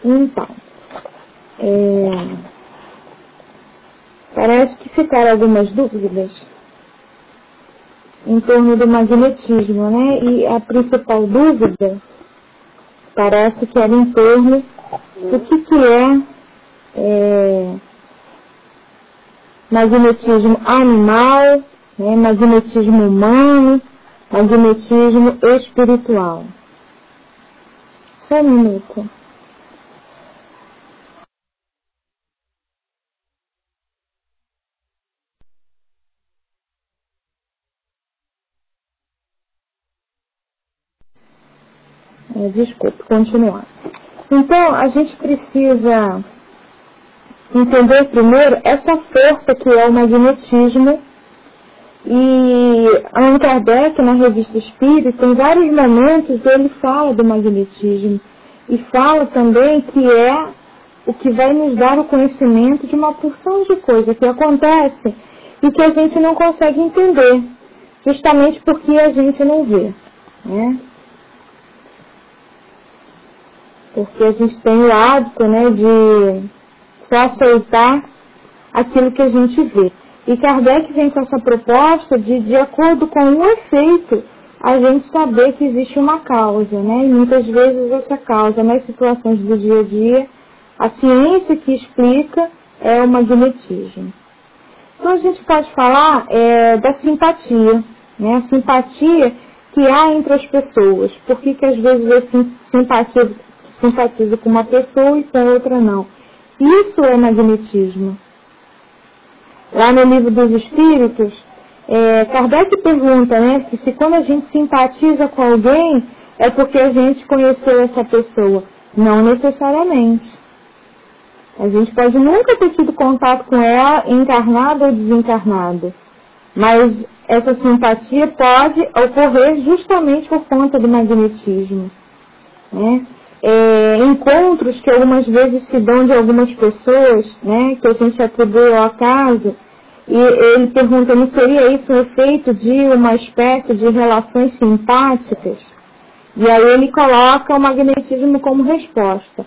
Então, parece que ficaram algumas dúvidas em torno do magnetismo, né? E a principal dúvida parece que era em torno do que é magnetismo animal, né? Magnetismo humano, magnetismo espiritual. Só um minuto. Desculpe, continuar. Então, a gente precisa entender primeiro essa força que é o magnetismo. E Allan Kardec, na Revista Espírita, em vários momentos ele fala do magnetismo. E fala também que é o que vai nos dar o conhecimento de uma porção de coisa que acontece e que a gente não consegue entender, justamente porque a gente não vê, né? Porque a gente tem o hábito, né, de só aceitar aquilo que a gente vê. E Kardec vem com essa proposta de acordo com o efeito, a gente saber que existe uma causa, né? E muitas vezes essa causa, nas situações do dia a dia, a ciência que explica é o magnetismo. Então a gente pode falar da simpatia, né? A simpatia que há entre as pessoas. Por que às vezes eu simpatizo com uma pessoa e com outra não? Isso é magnetismo. Lá no Livro dos Espíritos, Kardec pergunta, né, que se quando a gente simpatiza com alguém, é porque a gente conheceu essa pessoa. Não necessariamente. A gente pode nunca ter tido contato com ela, encarnado ou desencarnado. Mas essa simpatia pode ocorrer justamente por conta do magnetismo, né? Encontros que algumas vezes se dão de algumas pessoas, né, que a gente atribui ao acaso, e ele pergunta, não seria isso um efeito de uma espécie de relações simpáticas? E aí ele coloca o magnetismo como resposta,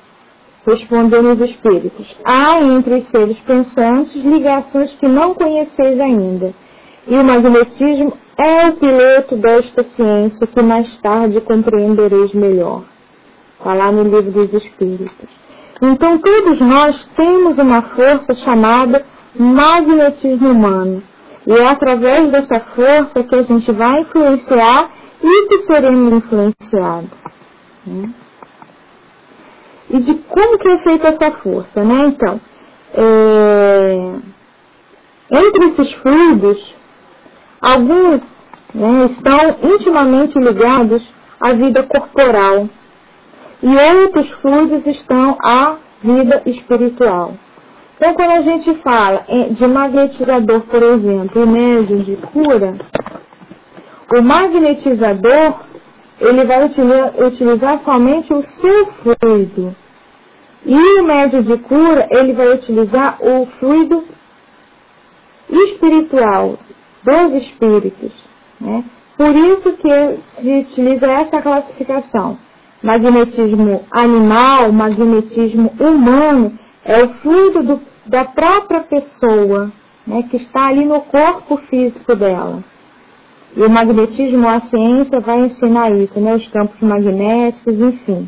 respondendo os espíritos. Há entre os seres pensantes ligações que não conheceis ainda, e o magnetismo é o piloto desta ciência que mais tarde compreendereis melhor. Está lá no Livro dos Espíritos. Então, todos nós temos uma força chamada magnetismo humano. E é através dessa força que a gente vai influenciar e que seremos influenciados, né? E de como que é feita essa força, né? Então, entre esses fluidos, alguns, né, estão intimamente ligados à vida corporal. E outros fluidos estão à vida espiritual. Então, quando a gente fala de magnetizador, por exemplo, e médium de cura, o magnetizador, ele vai utilizar somente o seu fluido. E o médium de cura, ele vai utilizar o fluido espiritual dos espíritos, né? Por isso que se utiliza essa classificação. Magnetismo animal, magnetismo humano, é o fluido da própria pessoa, né, que está ali no corpo físico dela. E o magnetismo, a ciência vai ensinar isso, né, os campos magnéticos, enfim.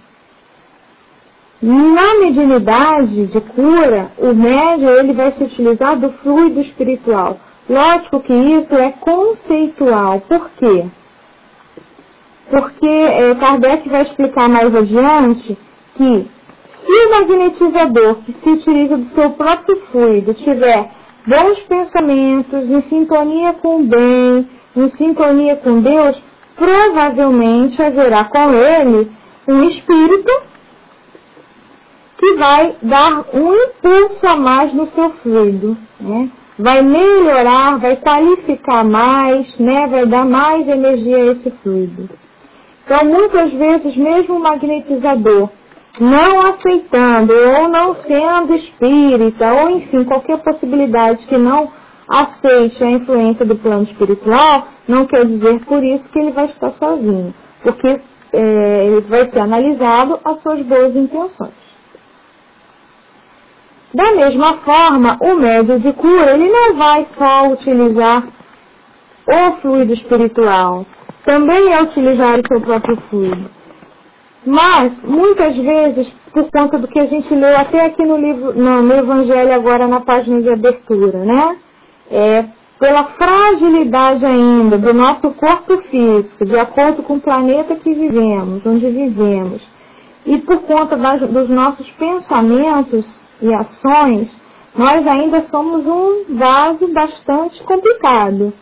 Na mediunidade de cura, o médium ele vai se utilizar do fluido espiritual. Lógico que isso é conceitual. Por quê? Porque Kardec vai explicar mais adiante que se o magnetizador que se utiliza do seu próprio fluido tiver bons pensamentos, em sintonia com o bem, em sintonia com Deus, provavelmente haverá com ele um espírito que vai dar um impulso a mais no seu fluido, né? Vai melhorar, vai qualificar mais, né? Vai dar mais energia a esse fluido. Então, muitas vezes, mesmo o magnetizador não aceitando ou não sendo espírita, ou enfim, qualquer possibilidade que não aceite a influência do plano espiritual, não quer dizer por isso que ele vai estar sozinho, porque ele vai ser analisado as suas boas intenções. Da mesma forma, o médium de cura, ele não vai só utilizar o fluido espiritual, também é utilizar o seu próprio fluido. Mas, muitas vezes, por conta do que a gente leu até aqui no livro, no Evangelho agora na página de abertura, né? Pela fragilidade ainda do nosso corpo físico, de acordo com o planeta que vivemos, onde vivemos, e por conta dos nossos pensamentos e ações, nós ainda somos um vaso bastante complicado.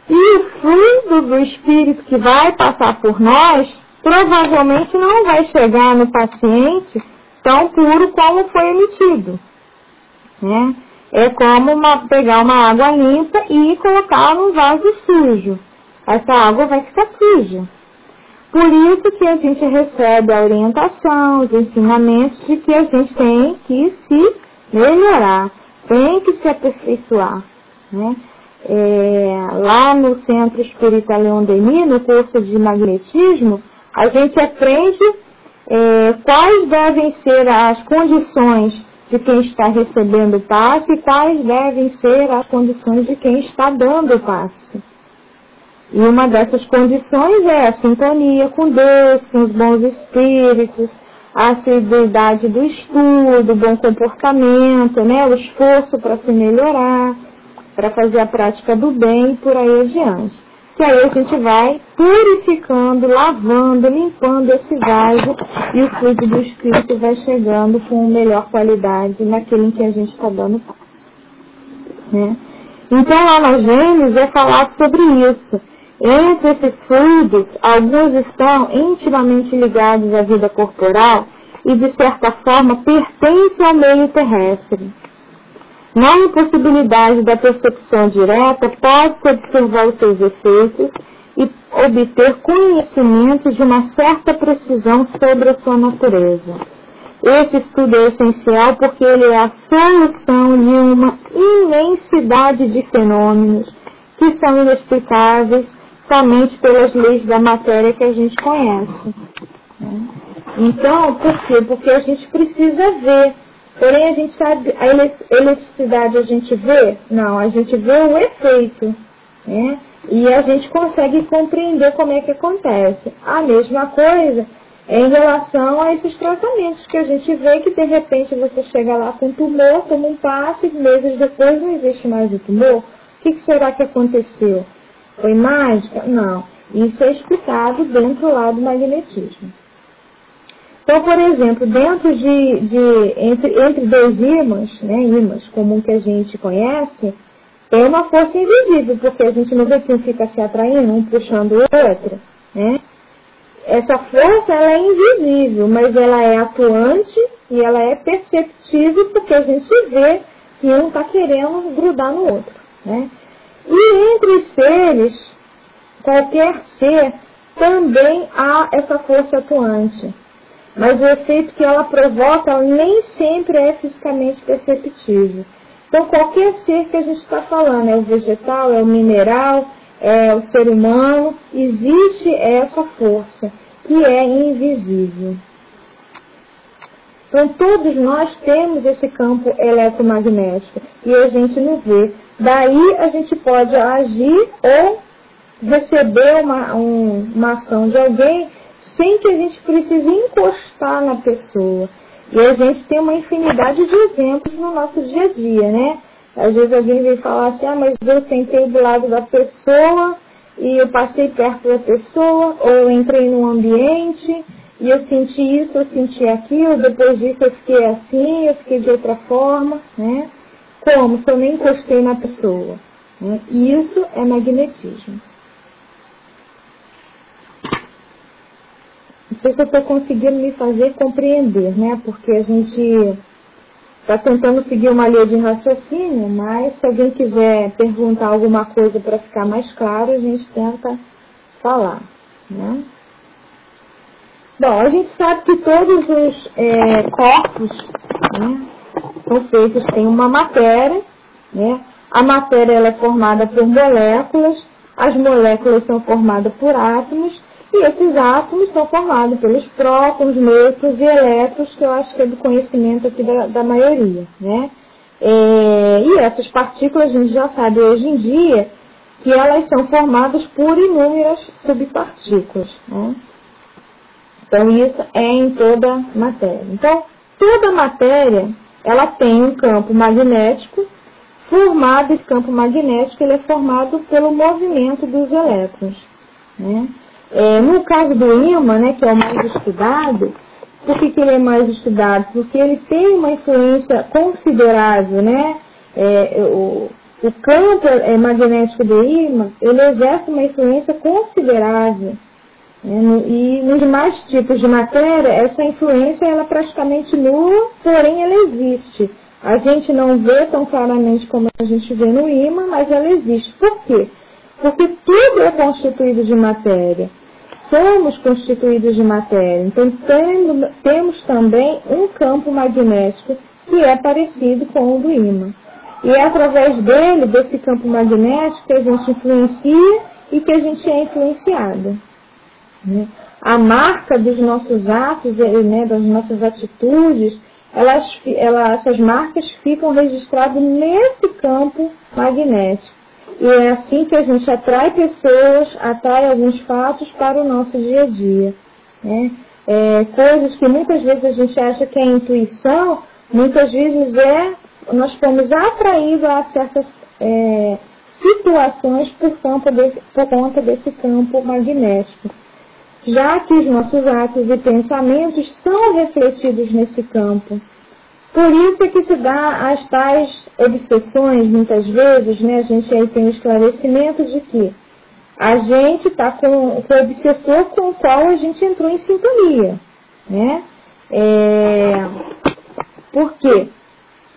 E o fluido do Espírito que vai passar por nós, provavelmente não vai chegar no paciente tão puro como foi emitido, né? É como pegar uma água limpa e colocar num vaso sujo. Essa água vai ficar suja. Por isso que a gente recebe a orientação, os ensinamentos de que a gente tem que se melhorar, tem que se aperfeiçoar, né? Lá no Centro Espírita Leon Denis, no curso de magnetismo, a gente aprende quais devem ser as condições de quem está recebendo o passe e quais devem ser as condições de quem está dando o passe. E uma dessas condições é a sintonia com Deus, com os bons espíritos, a assiduidade do estudo, o bom comportamento, né, o esforço para se melhorar, para fazer a prática do bem e por aí adiante. Que aí a gente vai purificando, lavando, limpando esse vaso e o fluido do Espírito vai chegando com melhor qualidade naquele em que a gente está dando passo, né? Então lá na Gênesis é falado sobre isso. Entre esses fluidos, alguns estão intimamente ligados à vida corporal e de certa forma pertencem ao meio terrestre. Na impossibilidade da percepção direta, pode-se observar os seus efeitos e obter conhecimento de uma certa precisão sobre a sua natureza. Esse estudo é essencial porque ele é a solução de uma imensidade de fenômenos que são inexplicáveis somente pelas leis da matéria que a gente conhece. Então, por quê? Porque a gente precisa ver. Porém, a gente sabe, a eletricidade a gente vê? Não, a gente vê o efeito, né? E a gente consegue compreender como é que acontece. A mesma coisa em relação a esses tratamentos que a gente vê que de repente você chega lá com tumor, toma um passe, meses depois não existe mais o tumor. O que será que aconteceu? Foi mágica? Não. Isso é explicado dentro lá do magnetismo. Então, por exemplo, dentro entre dois ímãs, né, ímãs comum que a gente conhece, tem uma força invisível, porque a gente não vê que um fica se atraindo, um puxando o outro, né? Essa força, ela é invisível, mas ela é atuante e ela é perceptível, porque a gente vê que um está querendo grudar no outro, né? E entre os seres, qualquer ser, também há essa força atuante. Mas o efeito que ela provoca nem sempre é fisicamente perceptível. Então, qualquer ser que a gente está falando, é o vegetal, é o mineral, é o ser humano, existe essa força, que é invisível. Então, todos nós temos esse campo eletromagnético, e a gente não vê. Daí, a gente pode agir ou receber uma ação de alguém sem que a gente precise encostar na pessoa. E a gente tem uma infinidade de exemplos no nosso dia a dia, né? Às vezes alguém vem falar assim, mas eu sentei do lado da pessoa e eu passei perto da pessoa, ou eu entrei num ambiente e eu senti isso, eu senti aquilo, depois disso eu fiquei assim, eu fiquei de outra forma, né? Como? Se eu nem encostei na pessoa, né? Isso é magnetismo. Não sei se eu estou conseguindo me fazer compreender, né? Porque a gente está tentando seguir uma linha de raciocínio, mas se alguém quiser perguntar alguma coisa para ficar mais claro, a gente tenta falar, né? Bom, a gente sabe que todos os corpos, né, são feitos, tem uma matéria, né? A matéria ela é formada por moléculas, as moléculas são formadas por átomos, E esses átomos são formados pelos prótons, nêutrons e elétrons, que eu acho que é do conhecimento aqui da maioria, né? E essas partículas a gente já sabe hoje em dia que elas são formadas por inúmeras subpartículas, né? Então isso é em toda matéria. Então toda matéria ela tem um campo magnético formado. Esse campo magnético ele é formado pelo movimento dos elétrons, né? No caso do ímã, né, que é o mais estudado, por que ele é mais estudado? Porque ele tem uma influência considerável, né? O campo magnético do ímã, ele exerce uma influência considerável. E nos demais tipos de matéria, essa influência ela é praticamente nula, porém ela existe. A gente não vê tão claramente como a gente vê no ímã, mas ela existe. Por quê? Porque tudo é constituído de matéria. Somos constituídos de matéria. Então temos também um campo magnético que é parecido com o do ímã. E é através dele, desse campo magnético, que a gente influencia e que a gente é influenciado. A marca dos nossos atos, né, das nossas atitudes, essas marcas ficam registradas nesse campo magnético. E é assim que a gente atrai pessoas, atrai alguns fatos para o nosso dia a dia, né? Coisas que muitas vezes a gente acha que é intuição, muitas vezes nós fomos atraídos a certas situações por conta desse campo magnético. Já que os nossos atos e pensamentos são refletidos nesse campo. Por isso é que se dá as tais obsessões, muitas vezes, né? A gente aí tem o esclarecimento de que a gente está com o obsessor com o qual a gente entrou em sintonia, né? Por quê?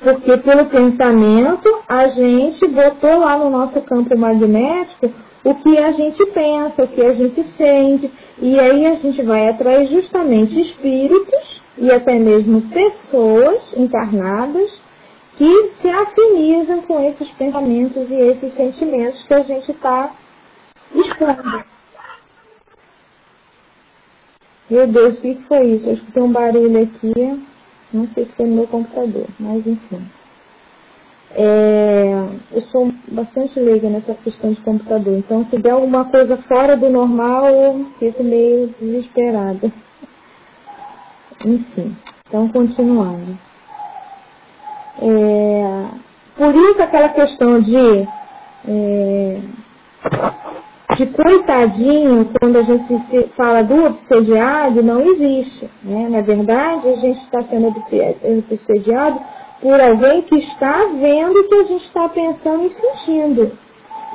Porque pelo pensamento a gente botou lá no nosso campo magnético o que a gente pensa, o que a gente sente, e aí a gente vai atrair justamente espíritos e até mesmo pessoas encarnadas que se afinizam com esses pensamentos e esses sentimentos que a gente está expondo. Meu Deus, o que foi isso? Eu escutei um barulho aqui, não sei se foi no meu computador, mas enfim. Eu sou bastante leiga nessa questão de computador, então se der alguma coisa fora do normal, eu fico meio desesperada. Enfim, então continuando. Por isso aquela questão de coitadinho, quando a gente fala do obsediado, não existe, né? Na verdade, a gente está sendo obsediado por alguém que está vendo o que a gente está pensando e sentindo.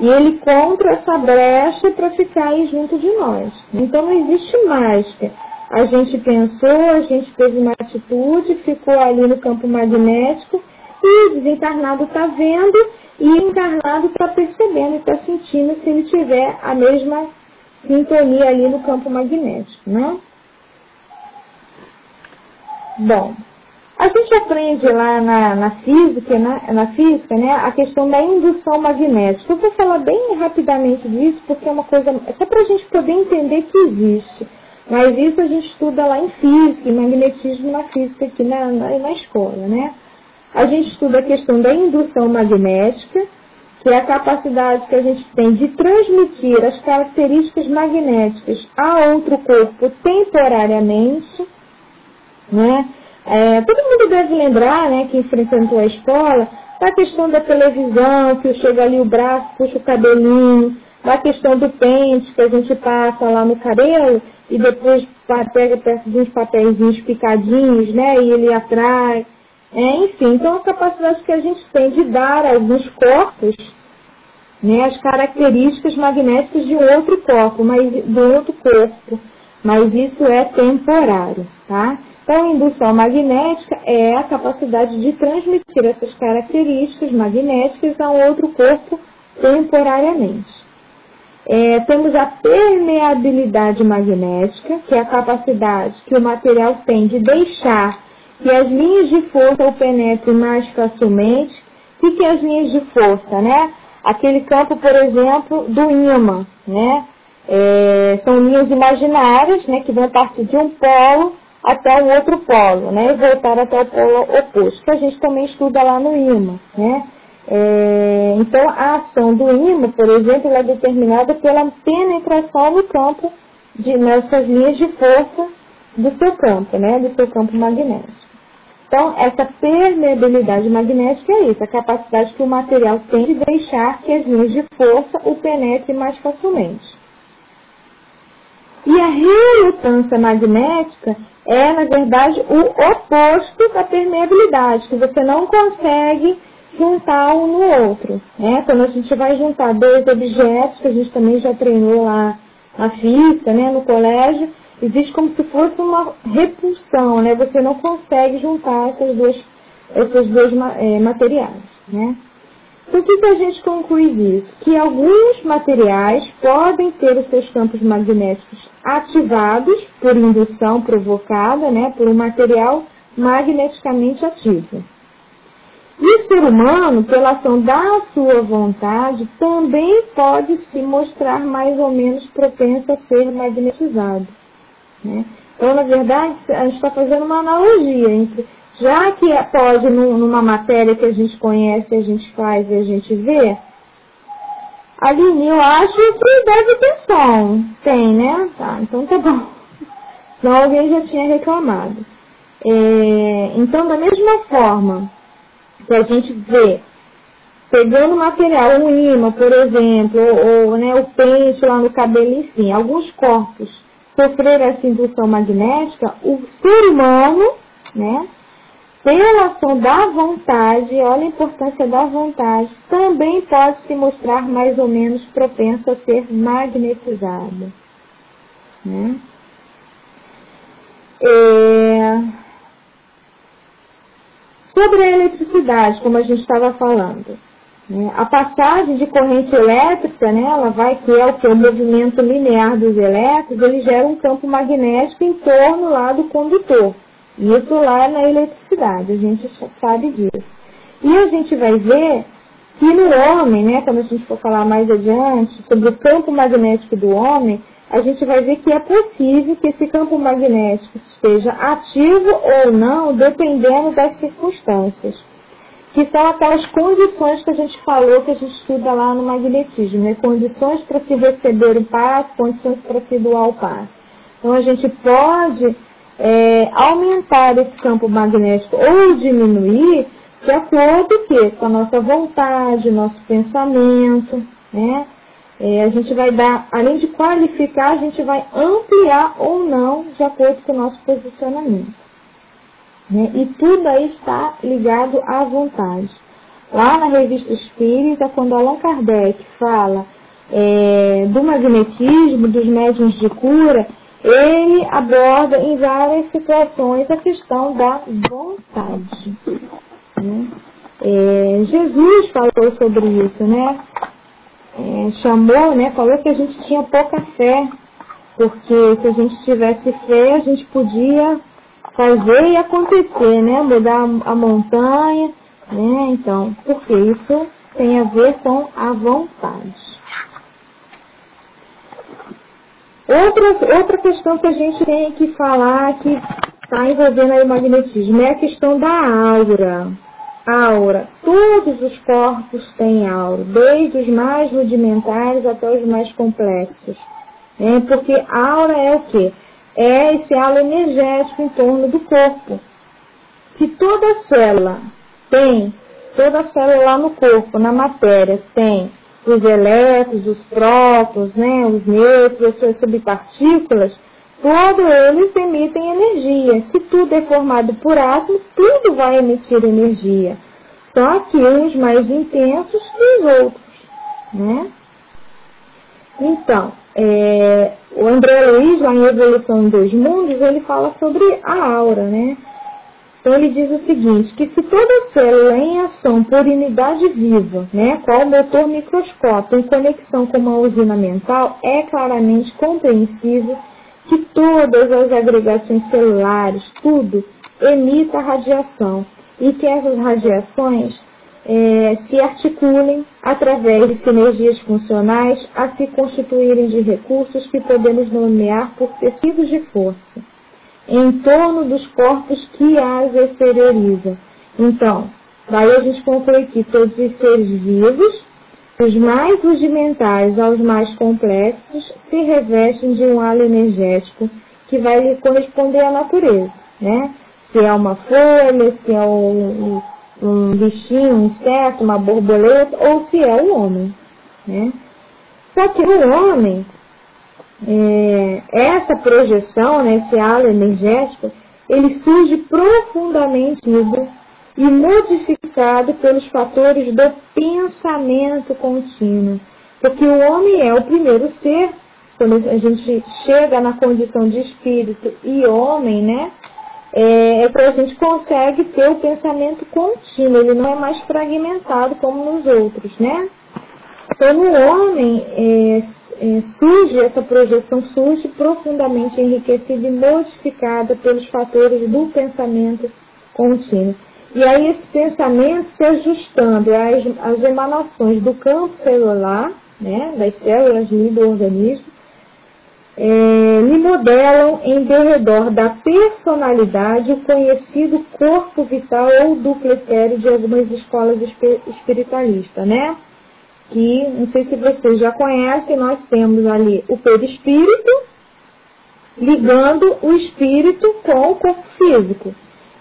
E ele compra essa brecha para ficar aí junto de nós. Então não existe mágica. A gente pensou, a gente teve uma atitude, ficou ali no campo magnético e o desencarnado está vendo e o encarnado está percebendo e está sentindo se ele tiver a mesma sintonia ali no campo magnético, né? Bom, a gente aprende lá na física, né, a questão da indução magnética. Eu vou falar bem rapidamente disso, porque é uma coisa, só para a gente poder entender que existe. Mas isso a gente estuda lá em física, em magnetismo na física aqui na escola, né? A gente estuda a questão da indução magnética, que é a capacidade que a gente tem de transmitir as características magnéticas a outro corpo temporariamente, né? Todo mundo deve lembrar, né, que frequentou a escola, da questão da televisão, que chega ali o braço, puxa o cabelinho, da questão do pente que a gente passa lá no cabelo e depois pega perto de uns papeizinhos picadinhos, né, e ele atrai. Enfim, então a capacidade que a gente tem de dar a alguns corpos, né, as características magnéticas de outro corpo, mas isso é temporário, tá? Então, a indução magnética é a capacidade de transmitir essas características magnéticas a um outro corpo temporariamente. Temos a permeabilidade magnética, que é a capacidade que o material tem de deixar que as linhas de força o penetrem mais facilmente. O que é as linhas de força, né? Aquele campo, por exemplo, do ímã, né? São linhas imaginárias, né, que vão partir de um polo até um outro polo, né, e voltar até o polo oposto, que a gente também estuda lá no ímã, né. Então, a ação do ímã, por exemplo, ela é determinada pela penetração no campo, nessas linhas de força do seu campo, né, do seu campo magnético. Então, essa permeabilidade magnética é isso, a capacidade que o material tem de deixar que as linhas de força o penetrem mais facilmente. E a relutância magnética é, na verdade, o oposto da permeabilidade, que você não consegue juntar um no outro, né? Quando a gente vai juntar dois objetos, que a gente também já treinou lá na física, né, no colégio, existe como se fosse uma repulsão, né? Você não consegue juntar esses dois materiais, né? Então, o que a gente conclui disso? Que alguns materiais podem ter os seus campos magnéticos ativados por indução provocada, né, por um material magneticamente ativo. E o ser humano, pela ação da sua vontade, também pode se mostrar mais ou menos propenso a ser magnetizado, né? Então, na verdade, a gente está fazendo uma analogia entre, já que pode numa matéria que a gente conhece, a gente faz e a gente vê, Aline, eu acho que deve ter som. Tem, né? Tá, então tá bom. Senão alguém já tinha reclamado. Então, da mesma forma que a gente vê, pegando material, um ímã, por exemplo, ou né, o pente lá no cabelo, enfim, alguns corpos sofrer essa indução magnética, o ser humano, né, pela ação da vontade, olha a importância da vontade, também pode se mostrar mais ou menos propenso a ser magnetizado, né? Sobre a eletricidade, como a gente estava falando, né, a passagem de corrente elétrica, né, ela vai, que é o movimento linear dos elétrons, ele gera um campo magnético em torno lá do condutor. Isso lá é na eletricidade, a gente sabe disso. E a gente vai ver que no homem, né, quando a gente for falar mais adiante sobre o campo magnético do homem, a gente vai ver que é possível que esse campo magnético esteja ativo ou não, dependendo das circunstâncias, que são aquelas condições que a gente falou, que a gente estuda lá no magnetismo, né? Condições para se receber o passe, condições para se doar o passe. Então, a gente pode aumentar esse campo magnético ou diminuir de acordo com a nossa vontade, nosso pensamento, né? A gente vai dar, além de qualificar, a gente vai ampliar ou não de acordo com o nosso posicionamento, né? E tudo aí está ligado à vontade. Lá na Revista Espírita, quando Allan Kardec fala do magnetismo, dos médiuns de cura, ele aborda em várias situações a questão da vontade, né? Jesus falou sobre isso, né? Chamou, né? Falou que a gente tinha pouca fé, porque se a gente tivesse fé, a gente podia fazer e acontecer, né? Mudar a montanha, né? Então, porque isso tem a ver com a vontade. Outra questão que a gente tem que falar, que está envolvendo aí o magnetismo, é a questão da aura. Aura. Todos os corpos têm aura, desde os mais rudimentares até os mais complexos. Porque aura é o quê? É esse halo energético em torno do corpo. Se toda célula lá no corpo, na matéria, tem os elétrons, os prótons, né, os nêutrons, as suas subpartículas, todos eles emitem energia. Se tudo é formado por átomos, tudo vai emitir energia. Só que uns mais intensos que os outros, né? Então, o André Luiz, lá em Evolução em Dois Mundos, ele fala sobre a aura, né? Então ele diz o seguinte, que se toda célula em ação por unidade viva, né, qual motor microscópio em conexão com uma usina mental, é claramente compreensível que todas as agregações celulares, tudo, emita radiação, e que essas radiações se articulem através de sinergias funcionais a se constituírem de recursos que podemos nomear por tecidos de força, em torno dos corpos que as exteriorizam. Então, daí a gente conclui que todos os seres vivos, dos mais rudimentares aos mais complexos, se revestem de um halo energético que vai lhe corresponder à natureza, né? Se é uma folha, se é um bichinho, um inseto, uma borboleta, ou se é o homem, né? Só que o homem, essa projeção, né, esse halo energético, ele surge profundamente e modificado pelos fatores do pensamento contínuo. Porque o homem é o primeiro ser, quando a gente chega na condição de espírito e homem, né, que a gente consegue ter o pensamento contínuo, ele não é mais fragmentado como nos outros, né? Então, no homem, essa projeção surge profundamente enriquecida e modificada pelos fatores do pensamento contínuo. E aí esse pensamento se ajustando às emanações do campo celular, né, das células do organismo, lhe modelam em derredor da personalidade o conhecido corpo vital ou duplo etéreo de algumas escolas espiritualistas, né? Que, não sei se vocês já conhecem, nós temos ali o perispírito ligando o espírito com o corpo físico.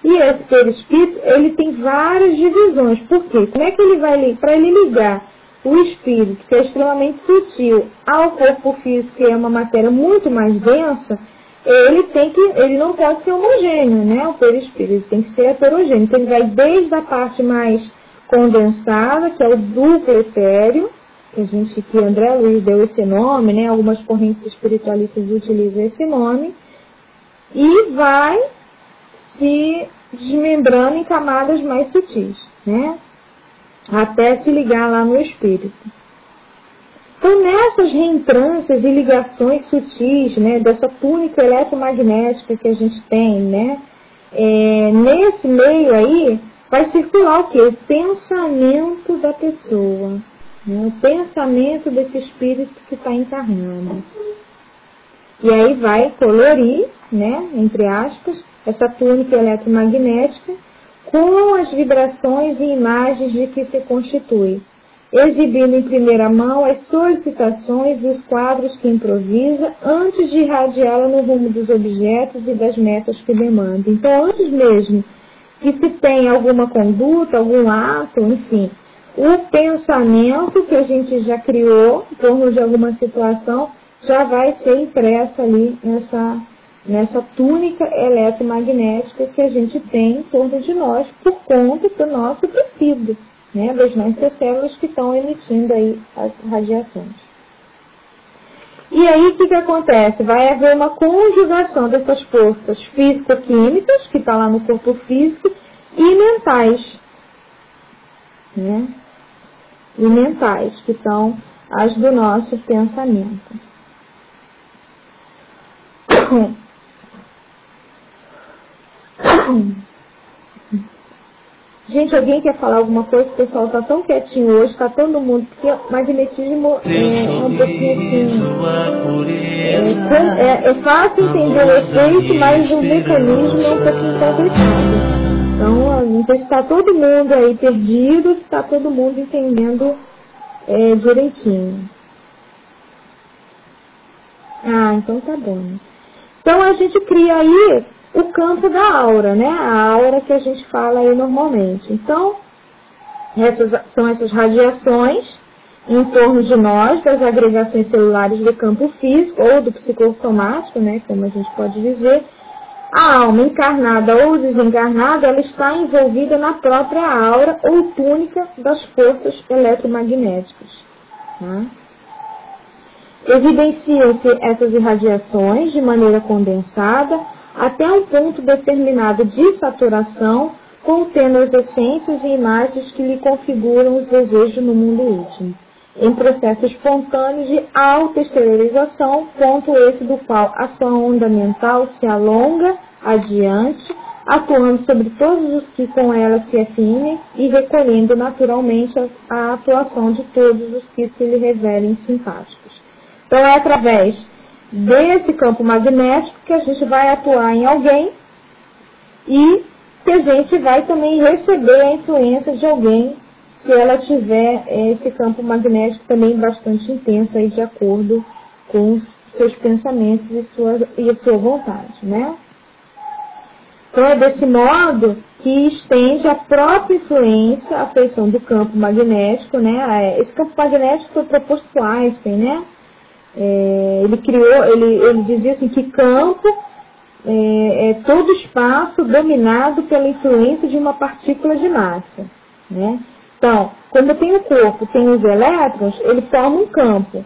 E esse perispírito, ele tem várias divisões. Por quê? Como é que ele vai, para ele ligar o espírito, que é extremamente sutil, ao corpo físico, que é uma matéria muito mais densa, ele não pode ser homogêneo, né? O perispírito, ele tem que ser heterogêneo. Então ele vai desde a parte mais condensada, que é o duplo etéreo, que André Luiz deu esse nome, né? Algumas correntes espiritualistas utilizam esse nome, e vai se desmembrando em camadas mais sutis, né? Até se ligar lá no espírito. Então, nessas reentrâncias e ligações sutis, né, dessa túnica eletromagnética que a gente tem, né, nesse meio aí, vai circular o quê? O pensamento da pessoa, né, o pensamento desse espírito que está encarnando. E aí vai colorir, né, entre aspas, essa túnica eletromagnética com as vibrações e imagens de que se constitui, exibindo em primeira mão as solicitações e os quadros que improvisa antes de irradiá-la no rumo dos objetos e das metas que demanda. Então, antes mesmo que se tenha alguma conduta, algum ato, enfim, o pensamento que a gente já criou em torno de alguma situação já vai ser impresso ali nessa túnica eletromagnética que a gente tem em torno de nós por conta do nosso tecido, né, das nossas células que estão emitindo aí as radiações. E aí o que acontece? Vai haver uma conjugação dessas forças físico-químicas, que está lá no corpo físico, e mentais, né? E mentais, que são as do nosso pensamento. Gente, alguém quer falar alguma coisa? O pessoal está tão quietinho hoje, está todo mundo, porque o magnetismo é um pouquinho assim, é fácil entender o efeito, mas o mecanismo é um pouquinho complicado. Então, não sei se está todo mundo aí perdido, se está todo mundo entendendo direitinho. Ah, então tá bom. Então a gente cria aí o campo da aura, né? A aura que a gente fala aí normalmente. Então, são essas radiações em torno de nós, das agregações celulares do campo físico ou do psicossomático, né? Como a gente pode dizer. A alma encarnada ou desencarnada, ela está envolvida na própria aura ou túnica das forças eletromagnéticas, né? Evidenciam-se essas irradiações de maneira condensada até um ponto determinado de saturação, contendo as essências e imagens que lhe configuram os desejos no mundo íntimo, em processo espontâneo de autoexteriorização, ponto esse do qual a sua onda mental se alonga adiante atuando sobre todos os que com ela se afinem e recolhendo naturalmente a atuação de todos os que se lhe revelem simpáticos. Então é através desse campo magnético que a gente vai atuar em alguém e que a gente vai também receber a influência de alguém se ela tiver esse campo magnético também bastante intenso aí de acordo com os seus pensamentos e a sua vontade, né? Então é desse modo que estende a própria influência, a feição do campo magnético, né? Esse campo magnético foi proposto por Einstein, né? Ele dizia assim que campo é todo espaço dominado pela influência de uma partícula de massa, né? Então, quando tem o corpo, tem os elétrons, ele forma um campo.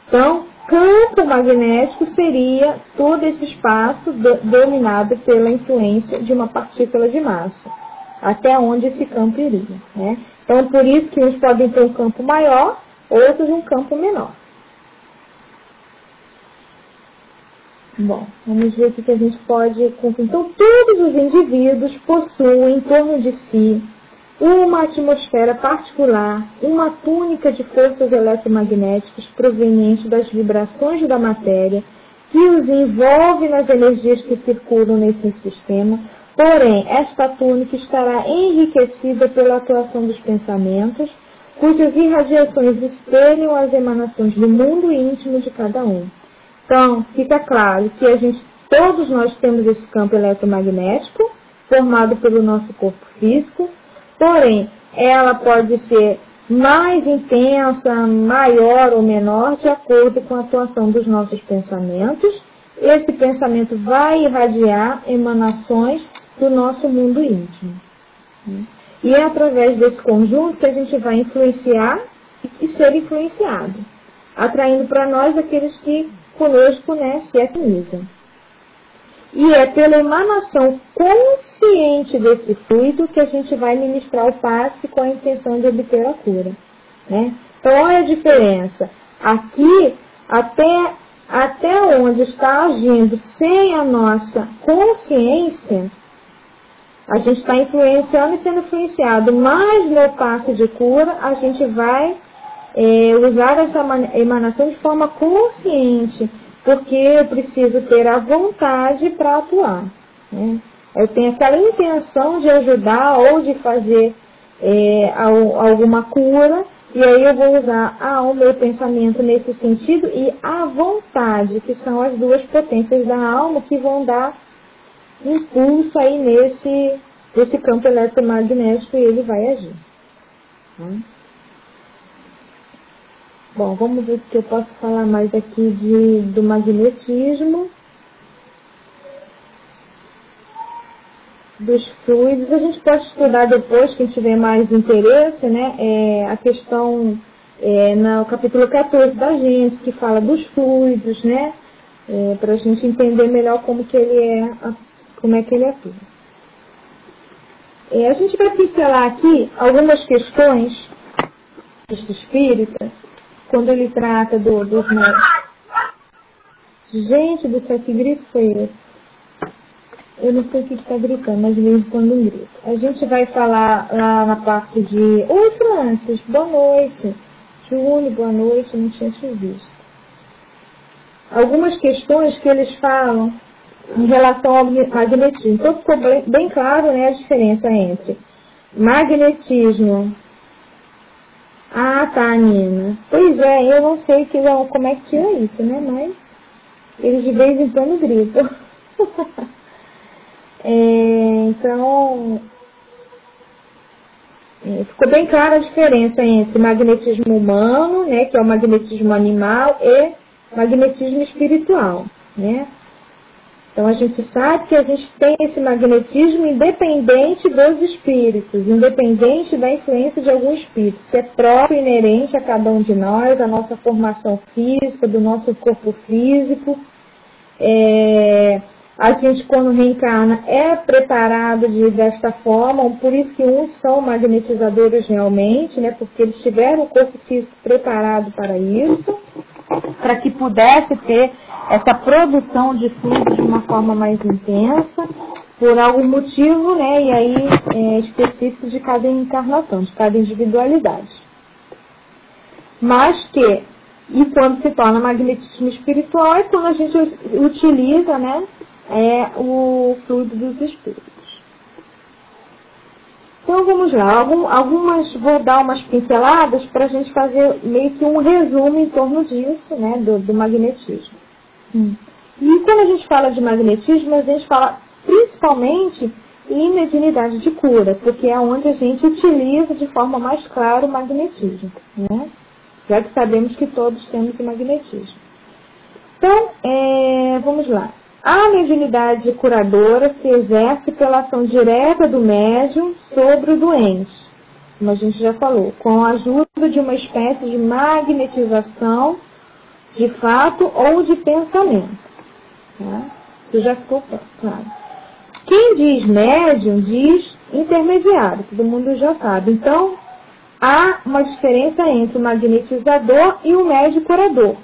Então, campo magnético seria todo esse espaço dominado pela influência de uma partícula de massa, até onde esse campo iria, né? Então, por isso que uns podem ter um campo maior, outros um campo menor. Bom, vamos ver o que a gente pode concluir. Então, todos os indivíduos possuem em torno de si uma atmosfera particular, uma túnica de forças eletromagnéticas provenientes das vibrações da matéria, que os envolve nas energias que circulam nesse sistema. Porém, esta túnica estará enriquecida pela atuação dos pensamentos, cujas irradiações espelham as emanações do mundo íntimo de cada um. Então, fica claro que todos nós temos esse campo eletromagnético, formado pelo nosso corpo físico, porém, ela pode ser mais intensa, maior ou menor, de acordo com a atuação dos nossos pensamentos. Esse pensamento vai irradiar emanações do nosso mundo íntimo. E é através desse conjunto que a gente vai influenciar e ser influenciado, atraindo para nós aqueles que conosco, né, se afinizam. E é pela emanação consciente desse fluido que a gente vai ministrar o passe com a intenção de obter a cura, né? Então, olha a diferença. Aqui, até onde está agindo sem a nossa consciência, a gente está influenciando e sendo influenciado, mas no passe de cura, a gente vai usar essa emanação de forma consciente, porque eu preciso ter a vontade para atuar, né? Eu tenho aquela intenção de ajudar ou de fazer alguma cura, e aí eu vou usar o meu pensamento nesse sentido e a vontade, que são as duas potências da alma que vão dar impulso aí nesse campo eletromagnético e ele vai agir, né? Bom, vamos ver o que eu posso falar mais aqui do magnetismo, dos fluidos. A gente pode estudar depois, quem tiver mais interesse, né? A questão no capítulo 14 da Gênesis, que fala dos fluidos, né? Para a gente entender melhor como é que ele atua. A gente vai pincelar aqui algumas questões deste espírita, quando ele trata dos médicos. Gente do céu, que grito foi esse? Eu não sei o que está gritando, mas de vez em quando um grito. A gente vai falar lá na parte de... Oi, Francis, boa noite. Júnior, boa noite, não tinha te visto. Algumas questões que eles falam em relação ao magnetismo. Então ficou bem claro, né, a diferença entre magnetismo... Ah, tá, Nina. Pois é, eu não sei como é que tira isso, né? Mas eles de vez em quando gritam. Então, ficou bem clara a diferença entre magnetismo humano, né, que é o magnetismo animal, e magnetismo espiritual, né? Então, a gente sabe que a gente tem esse magnetismo independente dos espíritos, independente da influência de algum espírito. Isso é próprio, inerente a cada um de nós, a nossa formação física, do nosso corpo físico. A gente, quando reencarna, é preparado desta forma, por isso que uns são magnetizadores realmente, né, porque eles tiveram o corpo físico preparado para isso, para que pudesse ter essa produção de fluido de uma forma mais intensa, por algum motivo, né, e aí específico de cada encarnação, de cada individualidade. Mas que, e quando se torna magnetismo espiritual, é quando a gente utiliza, né, o fluido dos espíritos. Então vamos lá, vou dar umas pinceladas para a gente fazer meio que um resumo em torno disso, né, do magnetismo. E quando a gente fala de magnetismo, a gente fala principalmente em mediunidade de cura, porque é onde a gente utiliza de forma mais clara o magnetismo, né? Já que sabemos que todos temos o magnetismo. Então, vamos lá. A mediunidade curadora se exerce pela ação direta do médium sobre o doente, como a gente já falou, com a ajuda de uma espécie de magnetização de fato ou de pensamento. Tá? Isso já ficou claro. Quem diz médium diz intermediário, todo mundo já sabe. Então, há uma diferença entre o magnetizador e o médium curador.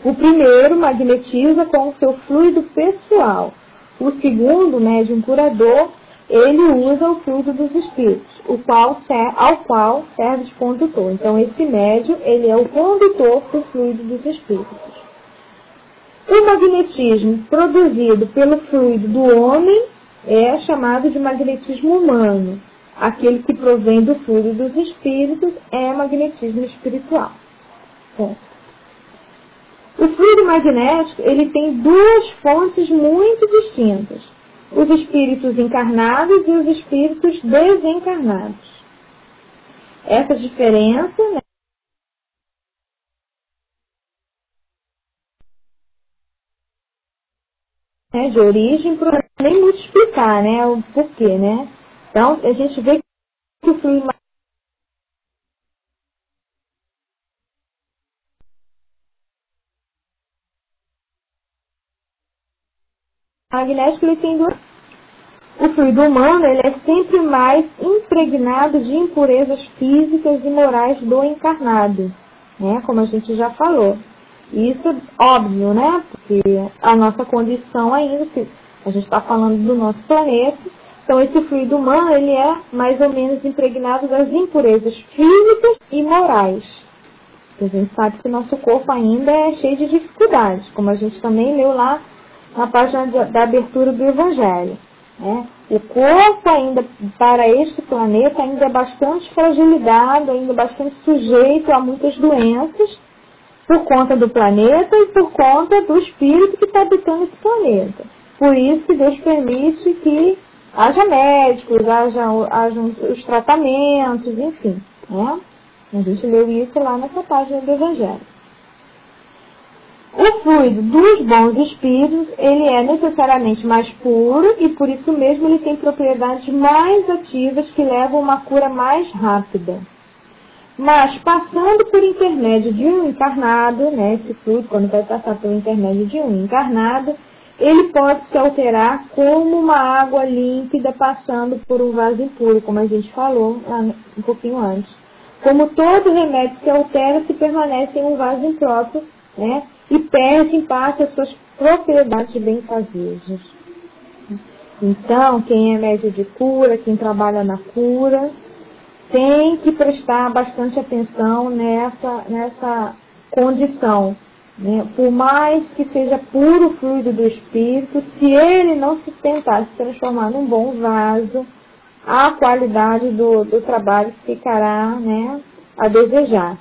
O primeiro magnetiza com o seu fluido pessoal. O segundo, médium curador, ele usa o fluido dos espíritos, ao qual serve de condutor. Então, esse médium, ele é o condutor do fluido dos espíritos. O magnetismo produzido pelo fluido do homem é chamado de magnetismo humano. Aquele que provém do fluido dos espíritos é magnetismo espiritual. Bom, o fluido magnético, ele tem duas fontes muito distintas. Os espíritos encarnados e os espíritos desencarnados. Essa diferença, né, de origem, nem muito explicar, né, o porquê, né? Então, a gente vê que o fluido magnético, ele tem duas. O fluido humano, ele é sempre mais impregnado de impurezas físicas e morais do encarnado, né? Como a gente já falou. Isso é óbvio, né? Porque a nossa condição ainda, se a gente está falando do nosso planeta, então esse fluido humano, ele é mais ou menos impregnado das impurezas físicas e morais. A gente sabe que o nosso corpo ainda é cheio de dificuldades, como a gente também leu lá na página da abertura do Evangelho. Né? O corpo ainda, para este planeta, ainda é bastante fragilizado, ainda bastante sujeito a muitas doenças, por conta do planeta e por conta do espírito que está habitando esse planeta. Por isso que Deus permite que haja médicos, hajam os tratamentos, enfim. Né? A gente leu isso lá nessa página do Evangelho. O fluido dos bons espíritos, ele é necessariamente mais puro e por isso mesmo ele tem propriedades mais ativas que levam a uma cura mais rápida. Mas passando por intermédio de um encarnado, né, esse fluido, quando vai passar por intermédio de um encarnado, ele pode se alterar como uma água límpida passando por um vaso impuro, como a gente falou lá um pouquinho antes. Como todo remédio se altera se permanece em um vaso impróprio, né, e perde em parte as suas propriedades benfazejas. Então, quem é médium de cura, quem trabalha na cura, tem que prestar bastante atenção nessa condição. Né? Por mais que seja puro fluido do espírito, se ele não se tentar se transformar num bom vaso, a qualidade do trabalho ficará, né, a desejar.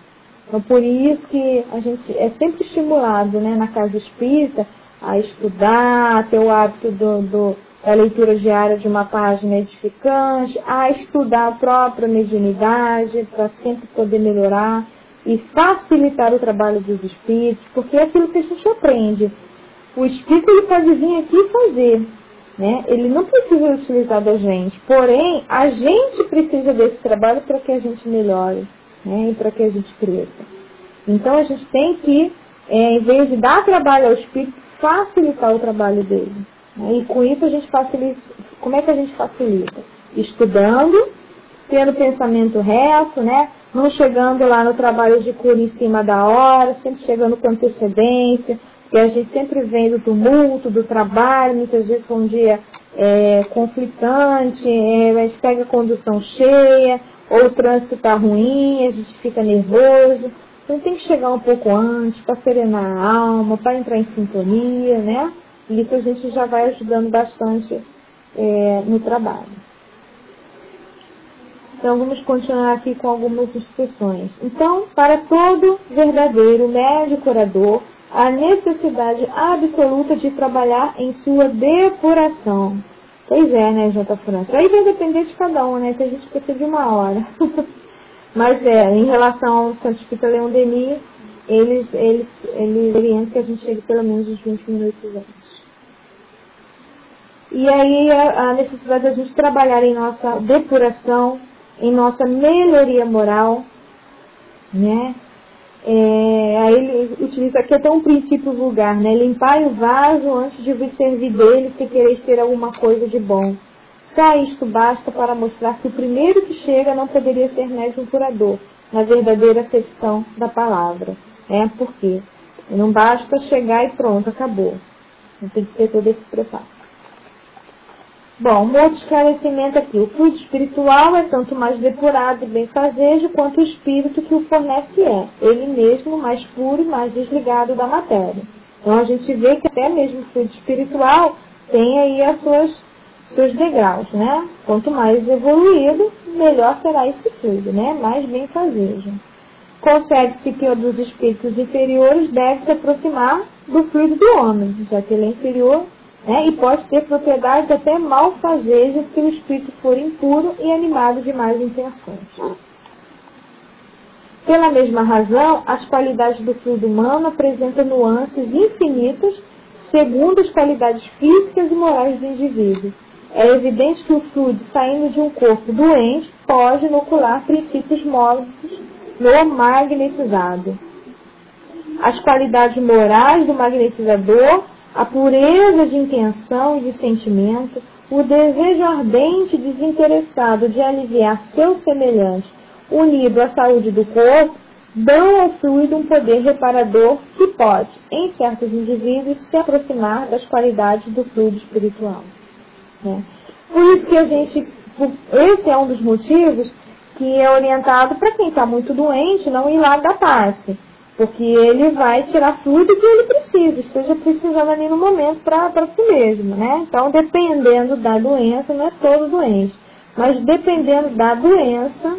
Então, por isso que a gente é sempre estimulado, né, na casa espírita a estudar, a ter o hábito da leitura diária de uma página edificante, a estudar a própria mediunidade para sempre poder melhorar e facilitar o trabalho dos espíritos, porque é aquilo que a gente aprende. O espírito ele pode vir aqui e fazer, né? Ele não precisa utilizar da gente, porém a gente precisa desse trabalho para que a gente melhore, né? E para que a gente cresça. Então a gente tem que, em vez de dar trabalho ao espírito, facilitar o trabalho dele. E com isso a gente facilita. Como é que a gente facilita? Estudando, tendo pensamento reto, né? Não chegando lá no trabalho de cura em cima da hora, sempre chegando com antecedência, porque a gente sempre vem do tumulto, do trabalho, muitas vezes com um dia conflitante, a gente pega a condução cheia, ou o trânsito está ruim, a gente fica nervoso. Então tem que chegar um pouco antes para serenar a alma, para entrar em sintonia, né? E isso a gente já vai ajudando bastante no trabalho. Então vamos continuar aqui com algumas instruções. Então, para todo verdadeiro médico curador, a necessidade absoluta de trabalhar em sua depuração. Pois é, né, J. França? Aí vai depender de cada um, né? Que a gente precisa de uma hora. Mas em relação ao Santo Espírito Leão Denis, eles orientam que a gente chegue pelo menos uns 20 minutos antes. E aí a necessidade da gente trabalhar em nossa depuração, em nossa melhoria moral, né? Aí ele utiliza aqui até um princípio vulgar, né? Limpai o vaso antes de vos servir dele, se quereis ter alguma coisa de bom. Só isto basta para mostrar que o primeiro que chega não poderia ser médium curador, na verdadeira acepção da palavra. Por quê? Não basta chegar e pronto, acabou. Tem que ter todo esse preparo. Bom, um outro esclarecimento aqui. O fluido espiritual é tanto mais depurado e benfazejo quanto o espírito que o fornece ele mesmo mais puro e mais desligado da matéria. Então a gente vê que até mesmo o fluido espiritual tem aí seus degraus, né? Quanto mais evoluído, melhor será esse fluido, né? Mais benfazejo. Concebe-se que o dos espíritos inferiores deve se aproximar do fluido do homem, já que ele é inferior, e pode ter propriedades até malfazejas se o espírito for impuro e animado de más intenções. Pela mesma razão, as qualidades do fluido humano apresentam nuances infinitas segundo as qualidades físicas e morais do indivíduo. É evidente que o fluido saindo de um corpo doente pode inocular princípios mórbidos no magnetizado. As qualidades morais do magnetizador, a pureza de intenção e de sentimento, o desejo ardente e desinteressado de aliviar seu semelhante, unido à saúde do corpo, dão ao fluido um poder reparador que pode, em certos indivíduos, se aproximar das qualidades do fluido espiritual. Por isso que esse é um dos motivos que é orientado para quem está muito doente não ir lá dar passe. Porque ele vai tirar tudo que ele precisa, esteja precisando ali no momento para si mesmo, né? Então, dependendo da doença, não é todo doente, mas dependendo da doença,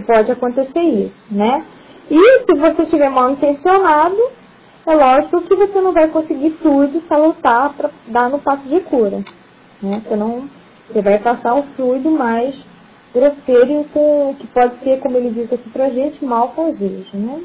pode acontecer isso, né? E se você estiver mal intencionado, é lógico que você não vai conseguir fluido salutar para dar no passo de cura, né? Você vai passar um fluido mais grosseiro, que pode ser, como ele diz aqui pra gente, malfazejo, né?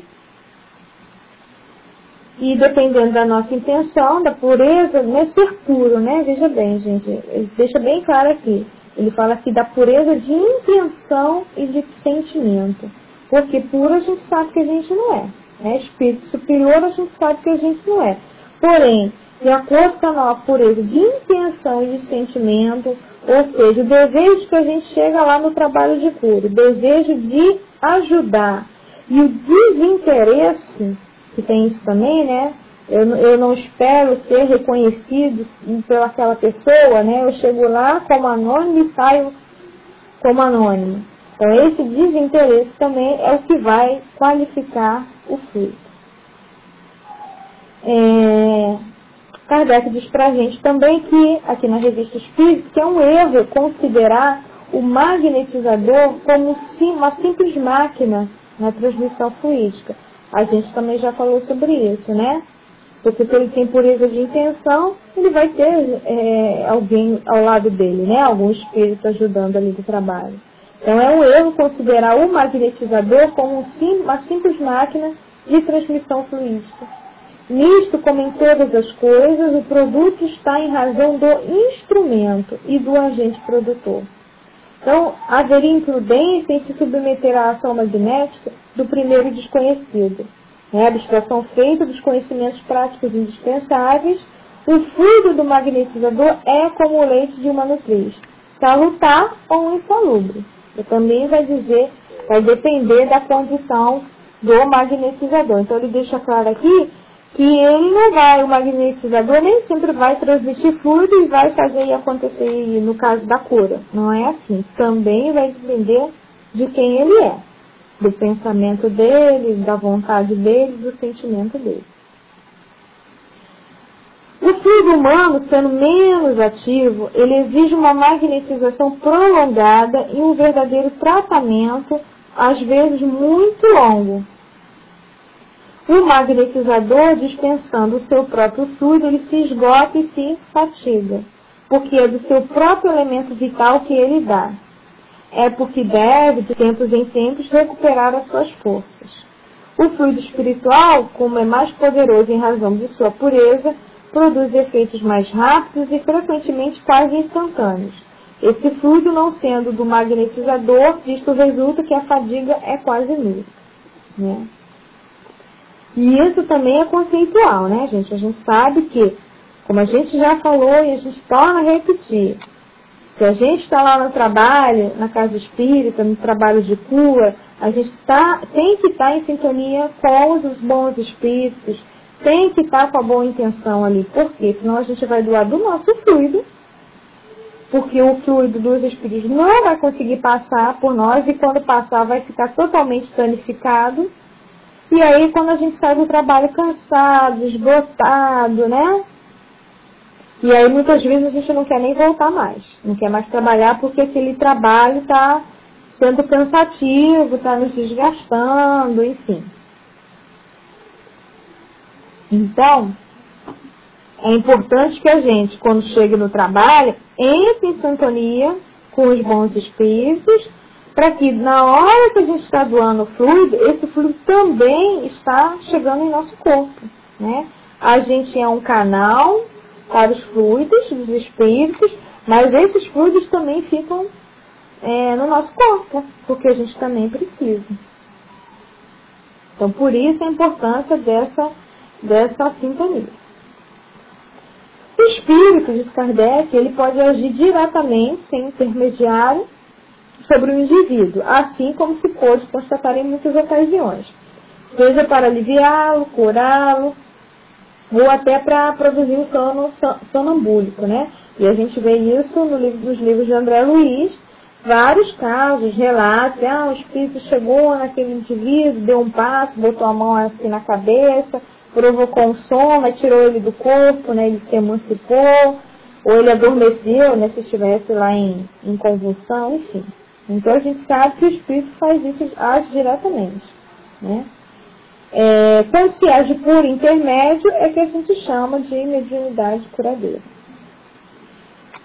E dependendo da nossa intenção, da pureza, não é ser puro, né? Veja bem, gente, ele deixa bem claro aqui. Ele fala aqui da pureza de intenção e de sentimento. Porque puro a gente sabe que a gente não é, né? Espírito superior a gente sabe que a gente não é. Porém, de acordo com a nossa pureza de intenção e de sentimento, ou seja, o desejo que a gente chega lá no trabalho de cura, o desejo de ajudar e o desinteresse, que tem isso também, né? Eu não espero ser reconhecido pelaquela pessoa, né? Eu chego lá como anônimo e saio como anônimo. Então, esse desinteresse também é o que vai qualificar o fluido. Kardec diz pra gente também que, aqui na Revista Espírita, que é um erro considerar o magnetizador como uma simples máquina na transmissão fluídica. A gente também já falou sobre isso, né? Porque se ele tem pureza de intenção, ele vai ter alguém ao lado dele, né? Algum espírito ajudando ali do trabalho. Então é um erro considerar o magnetizador como uma simples máquina de transmissão fluídica. Nisto, como em todas as coisas, o produto está em razão do instrumento e do agente produtor. Então, haveria imprudência em se submeter à ação magnética do primeiro desconhecido. A abstração feita dos conhecimentos práticos indispensáveis, o fluido do magnetizador é como o leite de uma nutriz, salutar ou insalubre. E também vai depender da condição do magnetizador. Então, ele deixa claro aqui que ele não vai, o magnetizador nem sempre vai transmitir fluido e vai fazer acontecer no caso da cura. Não é assim. Também vai depender de quem ele é, do pensamento dele, da vontade dele, do sentimento dele. O fluido humano, sendo menos ativo, ele exige uma magnetização prolongada e um verdadeiro tratamento, às vezes muito longo. O magnetizador, dispensando o seu próprio fluido, ele se esgota e se fatiga, porque é do seu próprio elemento vital que ele dá. É porque deve, de tempos em tempos, recuperar as suas forças. O fluido espiritual, como é mais poderoso em razão de sua pureza, produz efeitos mais rápidos e frequentemente quase instantâneos. Esse fluido, não sendo do magnetizador, disto resulta que a fadiga é quase nula, né? E isso também é conceitual, né, gente? A gente sabe que, como a gente já falou e a gente torna a repetir, se a gente está lá no trabalho, na casa espírita, no trabalho de cura, a gente tem que estar em sintonia com os bons espíritos, tem que estar com a boa intenção ali. Por quê? Senão a gente vai doar do nosso fluido, porque o fluido dos espíritos não vai conseguir passar por nós e quando passar vai ficar totalmente danificado. E aí, quando a gente sai do trabalho cansado, esgotado, né? E aí, muitas vezes, a gente não quer nem voltar mais. Não quer mais trabalhar porque aquele trabalho está sendo cansativo, está nos desgastando, enfim. Então, é importante que a gente, quando chegue no trabalho, entre em sintonia com os bons espíritos, para que na hora que a gente está doando o fluido, esse fluido também está chegando em nosso corpo, né? A gente é um canal para os fluidos dos espíritos, mas esses fluidos também ficam no nosso corpo, porque a gente também precisa. Então, por isso a importância dessa sintonia. O espírito, diz Kardec, ele pode agir diretamente, sem intermediário, sobre o indivíduo, assim como se pôde constatar em muitas ocasiões, seja para aliviá-lo, curá-lo, ou até para produzir o sono sonambúlico, né? E a gente vê isso nos livros de André Luiz, vários casos, relatos, o espírito chegou naquele indivíduo, deu um passo, botou a mão assim na cabeça, provocou um sono, tirou ele do corpo, né? Ele se emancipou, ou ele adormeceu, né? Se estivesse lá em convulsão, enfim. Então a gente sabe que o espírito faz isso, age diretamente, né? Quando se age por intermédio é que a gente chama de mediunidade curadeira.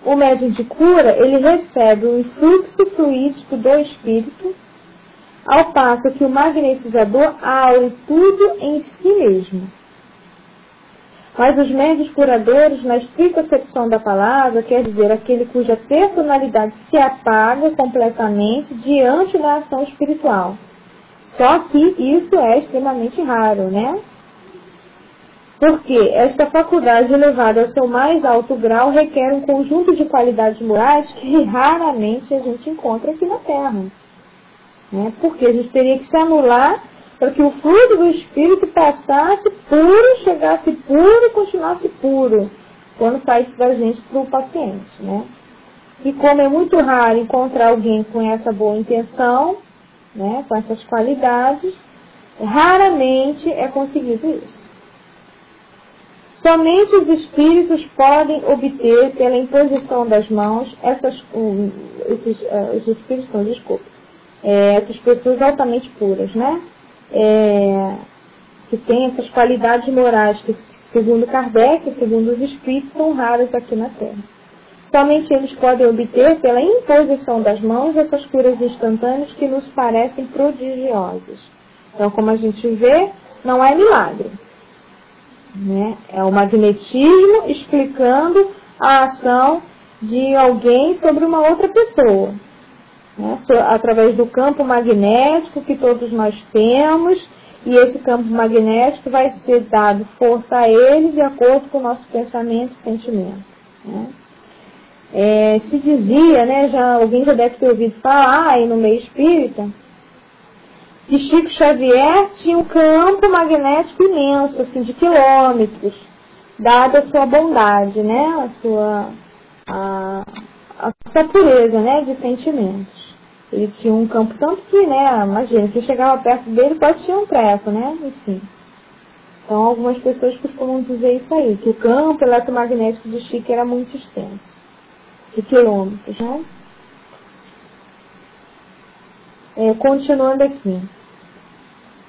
O médium de cura, ele recebe o influxo fluídico do espírito, ao passo que o magnetizador aure tudo em si mesmo. Mas os médiuns curadores, na estrita acepção da palavra, quer dizer aquele cuja personalidade se apaga completamente diante da ação espiritual. Só que isso é extremamente raro, né? Porque esta faculdade elevada ao seu mais alto grau requer um conjunto de qualidades morais que raramente a gente encontra aqui na Terra, né? Porque a gente teria que se anular para que o fluido do espírito passasse puro, chegasse puro e continuasse puro quando saísse da gente para o paciente, né? E como é muito raro encontrar alguém com essa boa intenção, né, com essas qualidades, raramente é conseguido isso. Somente os espíritos podem obter pela imposição das mãos essas pessoas altamente puras, né? Que têm essas qualidades morais que, segundo Kardec, segundo os espíritos, são raras aqui na Terra. Somente eles podem obter pela imposição das mãos essas curas instantâneas que nos parecem prodigiosas. Então, como a gente vê, não é milagre, né? É o magnetismo explicando a ação de alguém sobre uma outra pessoa, né? Através do campo magnético que todos nós temos, e esse campo magnético vai ser dado força a ele de acordo com o nosso pensamento e sentimento, né? Se dizia, né, alguém já deve ter ouvido falar aí no meio espírita, que Chico Xavier tinha um campo magnético imenso, assim, de quilômetros, dada a sua bondade, né? A sua pureza, né? De sentimentos. Ele tinha um campo tanto que, né? Imagina, quem chegava perto dele quase tinha um treco, né? Enfim. Então, algumas pessoas costumam dizer isso aí, que o campo eletromagnético de Chico era muito extenso, de quilômetros, né? Continuando aqui.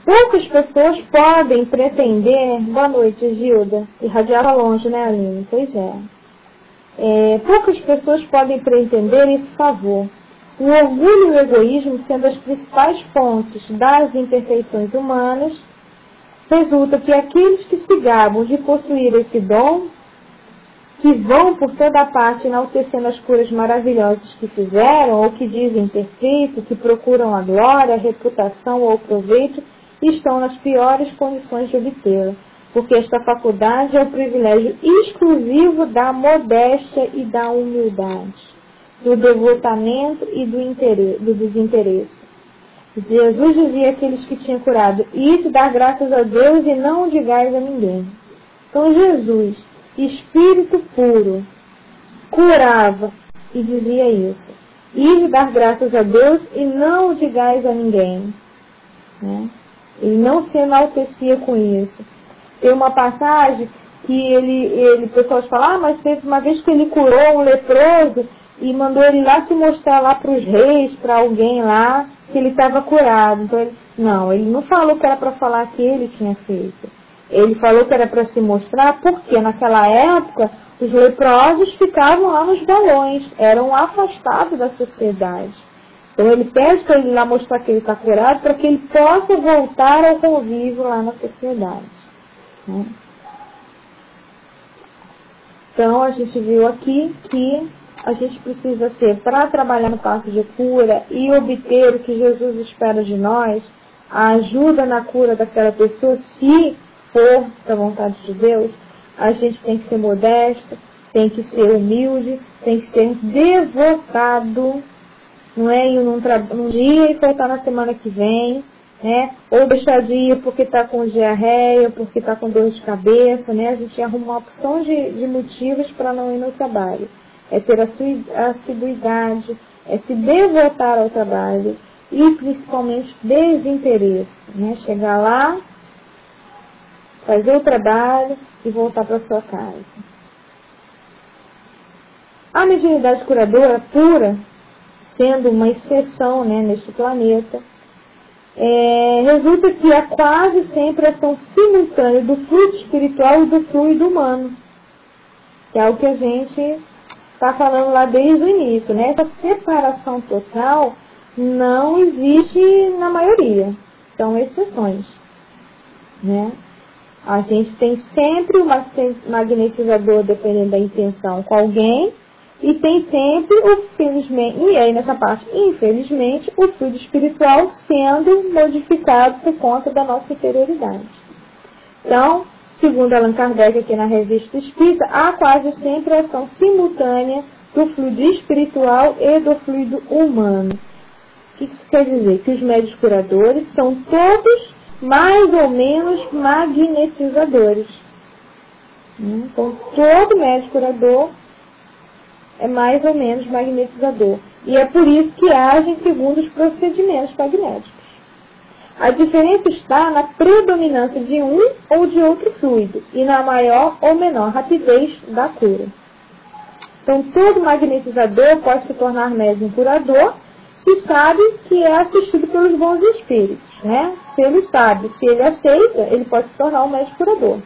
Poucas pessoas podem pretender... Boa noite, Gilda. Irradiava longe, né, Aline? Pois é. Poucas pessoas podem pretender esse favor. O orgulho e o egoísmo sendo as principais fontes das imperfeições humanas, resulta que aqueles que se gabam de possuir esse dom, que vão por toda parte enaltecendo as curas maravilhosas que fizeram, ou que dizem ter feito, que procuram a glória, a reputação ou o proveito, estão nas piores condições de obtê-la, porque esta faculdade é o privilégio exclusivo da modéstia e da humildade, do devotamento e do desinteresse. Jesus dizia àqueles que tinham curado: ide dar graças a Deus e não digais a ninguém. Então Jesus, espírito puro, curava e dizia isso: ide dar graças a Deus e não digais a ninguém. Né? Ele não se enaltecia com isso. Tem uma passagem que o pessoal fala: mas teve uma vez que ele curou um leproso e mandou ele lá se mostrar lá para os reis, para alguém lá, que ele estava curado. Então ele não falou que era para falar que ele tinha feito. Ele falou que era para se mostrar porque naquela época os leprosos ficavam lá nos balões, eram afastados da sociedade. Então ele pede para ele lá mostrar que ele está curado para que ele possa voltar ao convívio lá na sociedade. Né? Então a gente viu aqui que a gente precisa ser, para trabalhar no passo de cura e obter o que Jesus espera de nós, a ajuda na cura daquela pessoa, se for da vontade de Deus, a gente tem que ser modesto, tem que ser humilde, tem que ser devotado, não é ir num dia e faltar na semana que vem, né? Ou deixar de ir porque está com diarreia, porque está com dor de cabeça, né? A gente arruma uma opção de motivos para não ir no trabalho. É ter a assiduidade, é se devotar ao trabalho e principalmente desinteresse, né? Chegar lá, fazer o trabalho e voltar para sua casa. A mediunidade curadora pura, sendo uma exceção, né, neste planeta, resulta que há quase sempre ação simultânea do fluido espiritual e do fluido humano, que é o que a gente está falando lá desde o início, né? Essa separação total não existe na maioria, são exceções, né? A gente tem sempre um magnetizador, dependendo da intenção, com alguém, e tem sempre, felizmente, e aí nessa parte, infelizmente, o fluido espiritual sendo modificado por conta da nossa interioridade. Então, segundo Allan Kardec aqui na Revista Espírita, há quase sempre a ação simultânea do fluido espiritual e do fluido humano. O que isso quer dizer? Que os médios curadores são todos mais ou menos magnetizadores. Então, todo médico curador é mais ou menos magnetizador. E é por isso que agem segundo os procedimentos magnéticos. A diferença está na predominância de um ou de outro fluido e na maior ou menor rapidez da cura. Então, todo magnetizador pode se tornar médium curador se sabe que é assistido pelos bons espíritos, né? Se ele sabe, se ele aceita, ele pode se tornar um médium curador.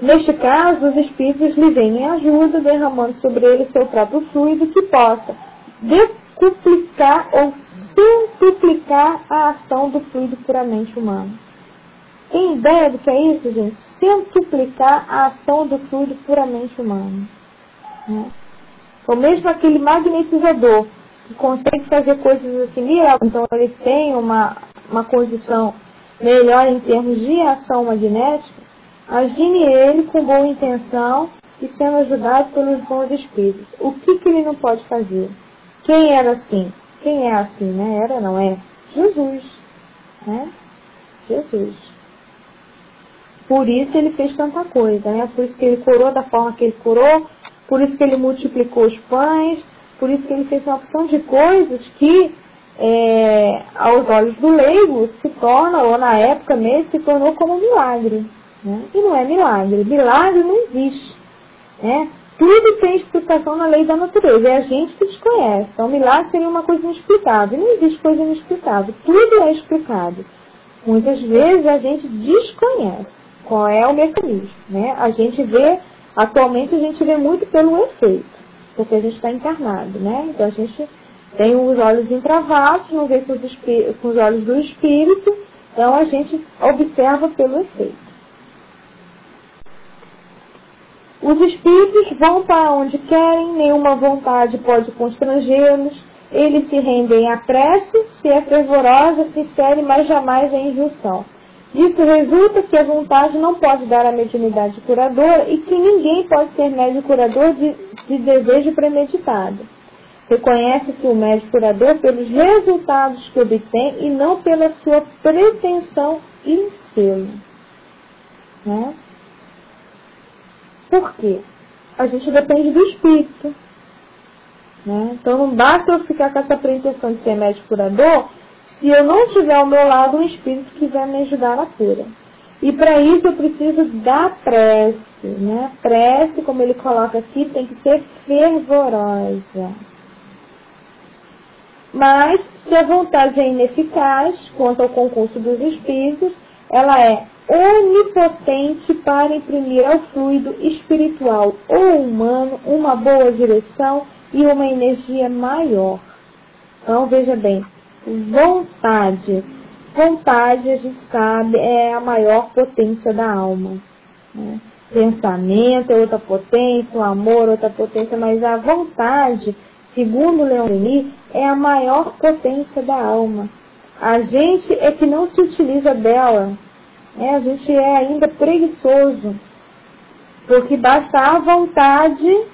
Neste caso, os espíritos lhe vêm em ajuda, derramando sobre ele seu próprio fluido que possa decuplicar ou centuplicar a ação do fluido puramente humano. Tem ideia do que é isso, gente? Centuplicar a ação do fluido puramente humano. Né? Então, mesmo aquele magnetizador que consegue fazer coisas assim, então ele tem uma condição melhor em termos de ação magnética, agine ele com boa intenção e sendo ajudado pelos bons espíritos. O que ele não pode fazer? Quem era assim? Quem é assim, né? Era, não é? Jesus. né? Jesus. Por isso ele fez tanta coisa, né? Por isso que ele curou da forma que ele curou, por isso que ele multiplicou os pães, por isso que ele fez uma opção de coisas que, aos olhos do leigo, se torna, ou na época mesmo, se tornou como um milagre, né? E não é milagre. Milagre não existe, né? Tudo tem explicação na lei da natureza, é a gente que desconhece. Então, milagre seria uma coisa inexplicável. Não existe coisa inexplicável, tudo é explicado. Muitas vezes a gente desconhece qual é o mecanismo, né? Atualmente a gente vê muito pelo efeito, porque a gente está encarnado, né? Então a gente tem os olhos entravados, não vê com os olhos do espírito, então a gente observa pelo efeito. Os espíritos vão para onde querem, nenhuma vontade pode constrangê-los, eles se rendem à prece, se é fervorosa, sincera, mas jamais em injunção. Disso resulta que a vontade não pode dar a mediunidade curadora e que ninguém pode ser médium curador de desejo premeditado. Reconhece-se o médium curador pelos resultados que obtém e não pela sua pretensão e selo, né? Por quê? A gente depende do espírito, né? Então não basta eu ficar com essa pretensão de ser médium curador se eu não tiver ao meu lado um espírito que vai me ajudar na cura. E para isso eu preciso da prece, né? Prece, como ele coloca aqui, tem que ser fervorosa. Mas, se a vontade é ineficaz quanto ao concurso dos espíritos, ela é onipotente para imprimir ao fluido espiritual ou humano uma boa direção e uma energia maior. Então, veja bem, vontade. Vontade, a gente sabe, é a maior potência da alma, né? Pensamento é outra potência, o amor é outra potência, mas a vontade, segundo Leon Denis, é a maior potência da alma. A gente é que não se utiliza dela, né? A gente é ainda preguiçoso, porque basta a vontade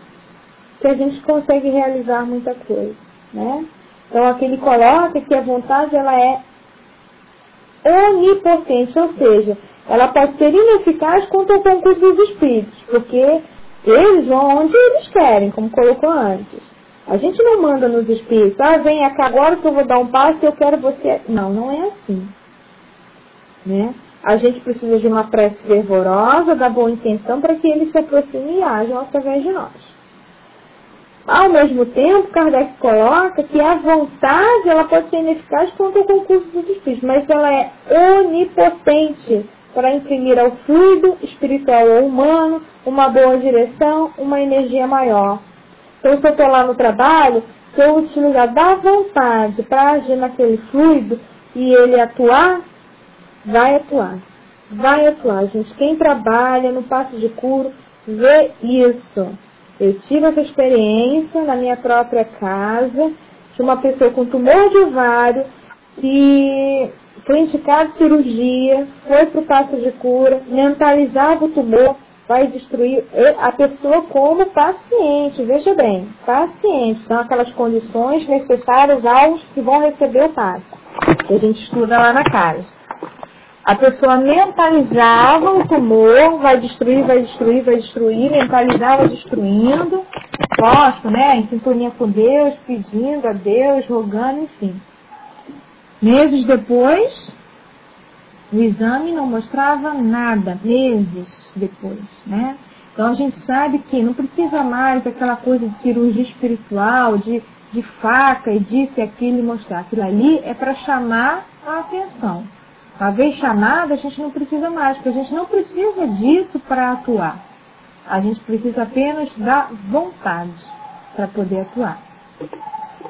que a gente consegue realizar muita coisa, né? Então aqui ele coloca que a vontade ela é onipotente, ou seja, ela pode ser ineficaz quanto ao concurso dos espíritos, porque eles vão onde eles querem, como colocou antes. A gente não manda nos espíritos, vem cá agora que eu vou dar um passo e eu quero você. Não, não é assim, né? A gente precisa de uma prece fervorosa, da boa intenção, para que eles se aproximem e ajam através de nós. Ao mesmo tempo, Kardec coloca que a vontade ela pode ser ineficaz quanto ao concurso dos espíritos, mas ela é onipotente para imprimir ao fluido espiritual ou humano uma boa direção, uma energia maior. Então, se eu estou lá no trabalho, se eu utilizar da vontade para agir naquele fluido e ele atuar, vai atuar. Vai atuar, gente. Quem trabalha no passo de cura, vê isso. Eu tive essa experiência na minha própria casa, de uma pessoa com tumor de ovário, que foi indicado cirurgia, foi para o passo de cura, mentalizava o tumor, vai destruir a pessoa como paciente, veja bem, paciente, são aquelas condições necessárias aos que vão receber o passe, que a gente estuda lá na casa. A pessoa mentalizava o tumor, vai destruir, mentalizava destruindo, lógico, né, em sintonia com Deus, pedindo a Deus, rogando, enfim. Meses depois, o exame não mostrava nada, meses depois, né? Então a gente sabe que não precisa mais daquela coisa de cirurgia espiritual, de faca e disso e aquilo e mostrar. Aquilo ali é para chamar a atenção. Uma vez chamada, a gente não precisa mais, porque a gente não precisa disso para atuar. A gente precisa apenas da vontade para poder atuar.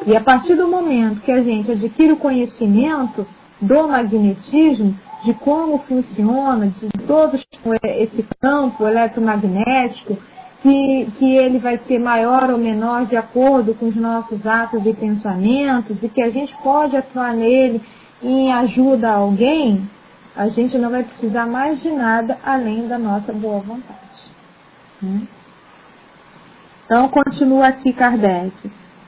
E a partir do momento que a gente adquire o conhecimento do magnetismo, de como funciona, de todo esse campo eletromagnético, que ele vai ser maior ou menor de acordo com os nossos atos e pensamentos, e que a gente pode atuar nele em ajuda a alguém, a gente não vai precisar mais de nada além da nossa boa vontade. Então, continua aqui Kardec.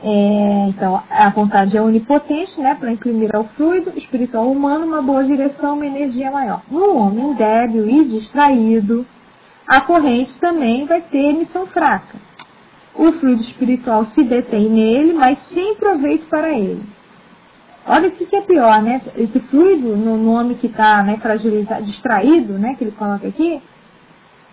Então, a vontade é onipotente, né, para imprimir ao fluido espiritual humano uma boa direção, uma energia maior. No homem débil e distraído, a corrente também vai ter emissão fraca. O fluido espiritual se detém nele, mas sem proveito para ele. Olha o que é pior, né? Esse fluido no homem que está, né, fragilizado, distraído, né, que ele coloca aqui,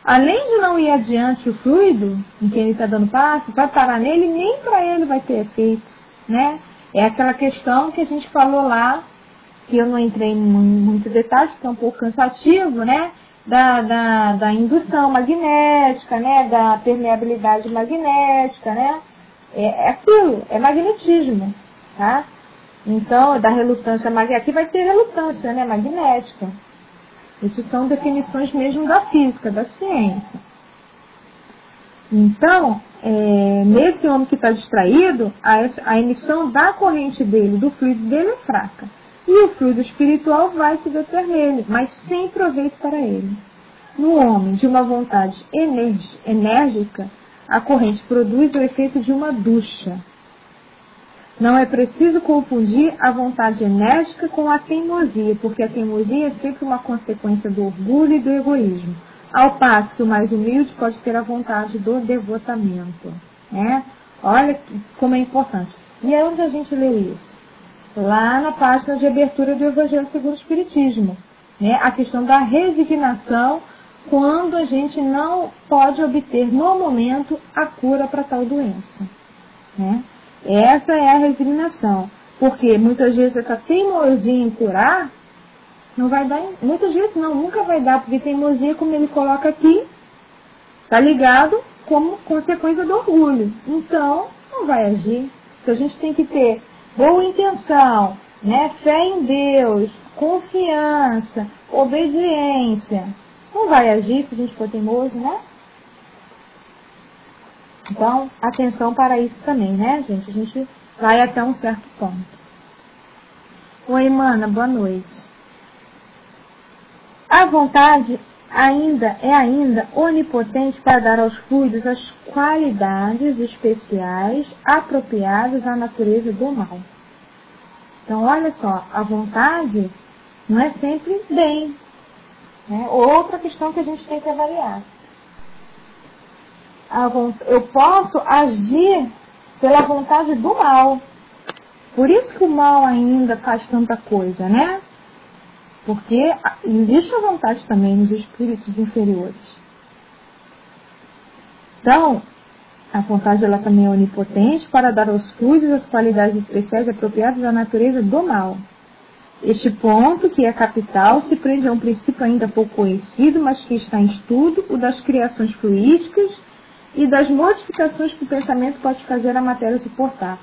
além de não ir adiante o fluido em que ele está dando passo, vai parar nele, nem para ele vai ter efeito, né? É aquela questão que a gente falou lá, que eu não entrei em muito detalhe, que é um pouco cansativo, né? Da indução magnética, né? Da permeabilidade magnética, né? É aquilo, é magnetismo, tá? Então, da relutância magnética, aqui vai ter relutância, né? Magnética. Isso são definições mesmo da física, da ciência. Então, nesse homem que está distraído, a emissão da corrente dele, do fluido dele é fraca. E o fluido espiritual vai se deter nele, mas sem proveito para ele. No homem de uma vontade enérgica, a corrente produz o efeito de uma ducha. Não é preciso confundir a vontade enérgica com a teimosia, porque a teimosia é sempre uma consequência do orgulho e do egoísmo, ao passo que o mais humilde pode ter a vontade do devotamento. Né? Olha como é importante. E onde a gente leu isso? Lá na página de abertura do Evangelho segundo o Espiritismo. Né? A questão da resignação quando a gente não pode obter no momento a cura para tal doença. Né? Essa é a resignação, porque muitas vezes essa teimosia em curar não vai dar, muitas vezes não, nunca vai dar, porque teimosia, como ele coloca aqui, está ligado como consequência do orgulho. Então, não vai agir. Então, a gente tem que ter boa intenção, né? Fé em Deus, confiança, obediência. Não vai agir se a gente for teimoso, né? Então, atenção para isso também, né, gente? A gente vai até um certo ponto. Oi, mana, boa noite. A vontade é ainda onipotente para dar aos fluidos as qualidades especiais apropriadas à natureza do mal. Então, olha só, a vontade não é sempre bem. Né? Outra questão que a gente tem que avaliar. Eu posso agir pela vontade do mal. Por isso que o mal ainda faz tanta coisa, né? Porque existe a vontade também nos espíritos inferiores. Então, a vontade ela também é onipotente para dar aos fluidos as qualidades especiais apropriadas à natureza do mal. Este ponto, que é capital, se prende a um princípio ainda pouco conhecido, mas que está em estudo, o das criações fluídicas e das modificações que o pensamento pode fazer a matéria suportar.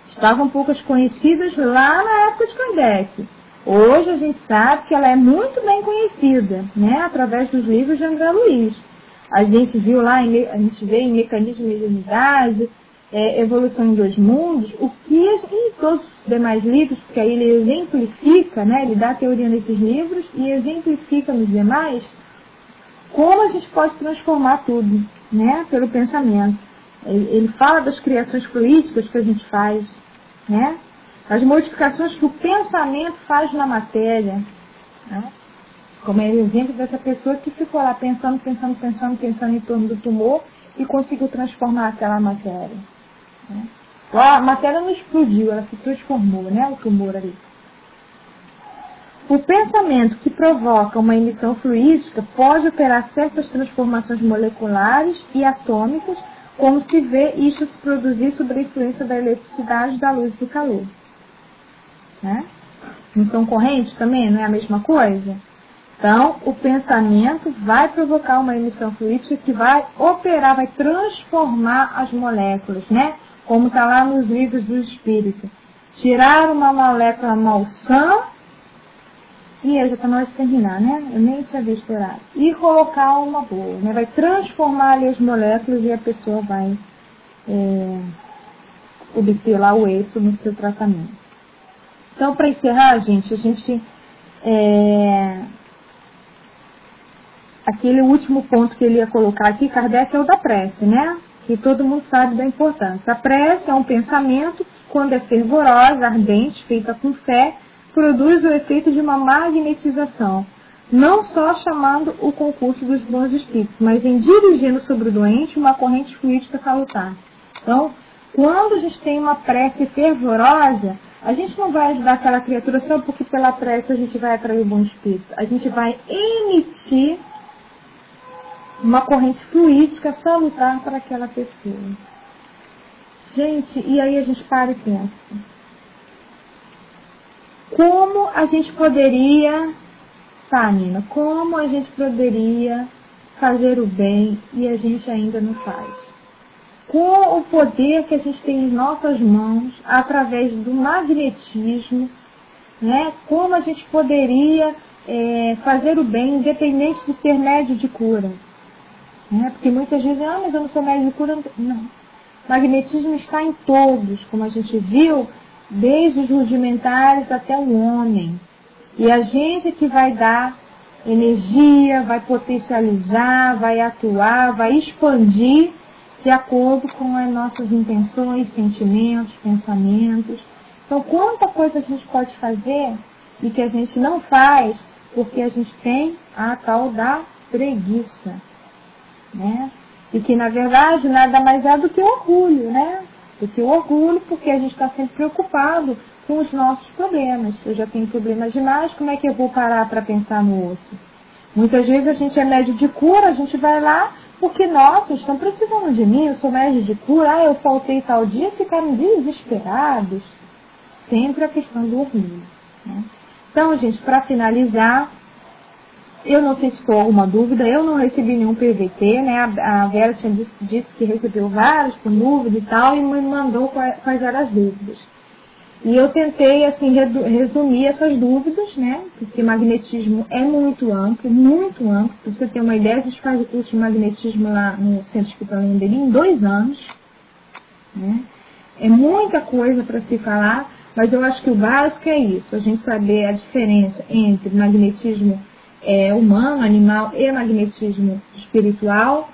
Estavam poucas conhecidas lá na época de Kardec. Hoje a gente sabe que ela é muito bem conhecida, né, através dos livros de André Luiz. A gente viu lá, a gente vê em Mecanismo de Mediunidade, Evolução em Dois Mundos, o que em todos os demais livros, porque aí ele exemplifica, né, ele dá a teoria nesses livros e exemplifica nos demais como a gente pode transformar tudo, né, pelo pensamento. Ele fala das criações fluídicas que a gente faz, né, as modificações que o pensamento faz na matéria, né, como é o exemplo dessa pessoa que ficou lá pensando em torno do tumor e conseguiu transformar aquela matéria. Né. A matéria não explodiu, ela se transformou, né, o tumor ali. O pensamento que provoca uma emissão fluídica pode operar certas transformações moleculares e atômicas, como se vê isto se produzir sob a influência da eletricidade, da luz e do calor. Né? Não são correntes também? Não é a mesma coisa? Então, o pensamento vai provocar uma emissão fluídica que vai operar, vai transformar as moléculas, né? Como está lá nos livros do Espírito. Tirar uma molécula malsã, e já está na hora de terminar, né? Eu nem tinha visto o horário. E colocar uma boa, né? Vai transformar ali as moléculas e a pessoa vai obter lá o êxito no seu tratamento. Então, para encerrar, gente, aquele último ponto que ele ia colocar aqui, Kardec é o da prece, né? que todo mundo sabe da importância. A prece é um pensamento que, quando é fervorosa, ardente, feita com fé, produz o efeito de uma magnetização, não só chamando o concurso dos bons espíritos, mas em dirigindo sobre o doente uma corrente fluídica salutar. Então, quando a gente tem uma prece fervorosa, a gente não vai ajudar aquela criatura só porque pela prece a gente vai atrair o bom espírito. A gente vai emitir uma corrente fluídica salutar para aquela pessoa. Gente, e aí a gente para e pensa. Como a gente poderia, Nina, como a gente poderia fazer o bem e a gente ainda não faz? Com o poder que a gente tem em nossas mãos, através do magnetismo, né? Como a gente poderia fazer o bem, independente de ser médio de cura. Né? Porque muitas vezes, mas eu não sou médio de cura. Não. O magnetismo está em todos, como a gente viu, desde os rudimentares até o homem. E a gente é que vai dar energia, vai potencializar, vai atuar, vai expandir de acordo com as nossas intenções, sentimentos, pensamentos. Então, quanta coisa a gente pode fazer e que a gente não faz porque a gente tem a tal da preguiça, né? E que, na verdade, nada mais é do que o orgulho, né? Do que o orgulho, porque a gente está sempre preocupado com os nossos problemas. Eu já tenho problemas demais, como é que eu vou parar para pensar no outro? Muitas vezes a gente é médio de cura, a gente vai lá porque, nossa, estão precisando de mim, eu sou médio de cura, eu faltei tal dia, ficaram desesperados. Sempre a questão do orgulho, né? Então, gente, para finalizar, eu não sei se ficou alguma dúvida, eu não recebi nenhum PVT, né? A Vera disse que recebeu vários com dúvida e tal, e me mandou quais eram as dúvidas. E eu tentei, assim, resumir essas dúvidas, né? Porque magnetismo é muito amplo, muito amplo. Para você ter uma ideia, a gente faz o curso de magnetismo lá no Centro Espírita Lembrei em 2 anos, né? É muita coisa para se falar, mas eu acho que o básico é isso, a gente saber a diferença entre magnetismo humano, animal e magnetismo espiritual,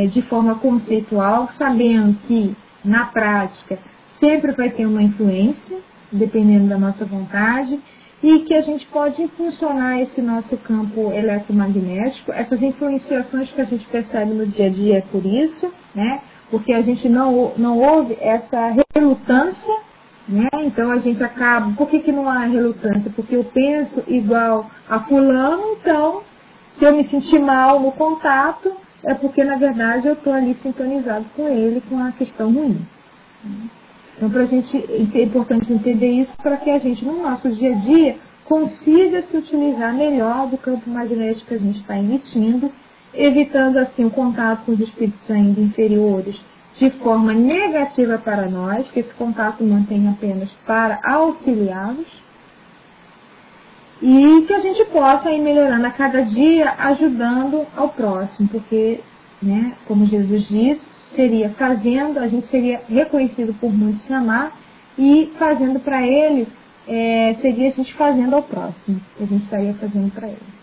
de forma conceitual, sabendo que, na prática, sempre vai ter uma influência, dependendo da nossa vontade, e que a gente pode funcionar esse nosso campo eletromagnético. Essas influenciações que a gente percebe no dia a dia é por isso, né? Porque a gente não houve essa relutância, né? Então a gente acaba... Por que não há relutância? Porque eu penso igual a fulano, então se eu me sentir mal no contato, é porque na verdade eu estou ali sintonizado com ele, com a questão ruim. Então, é importante entender isso para que a gente, no nosso dia a dia, consiga se utilizar melhor do campo magnético que a gente está emitindo, evitando assim o contato com os espíritos ainda inferiores de forma negativa para nós, que esse contato mantenha apenas para auxiliá-los, e que a gente possa ir melhorando a cada dia, ajudando ao próximo, porque, né, como Jesus disse, a gente seria reconhecido por muitos se amar, e fazendo para ele, seria a gente fazendo ao próximo, que a gente estaria fazendo para ele.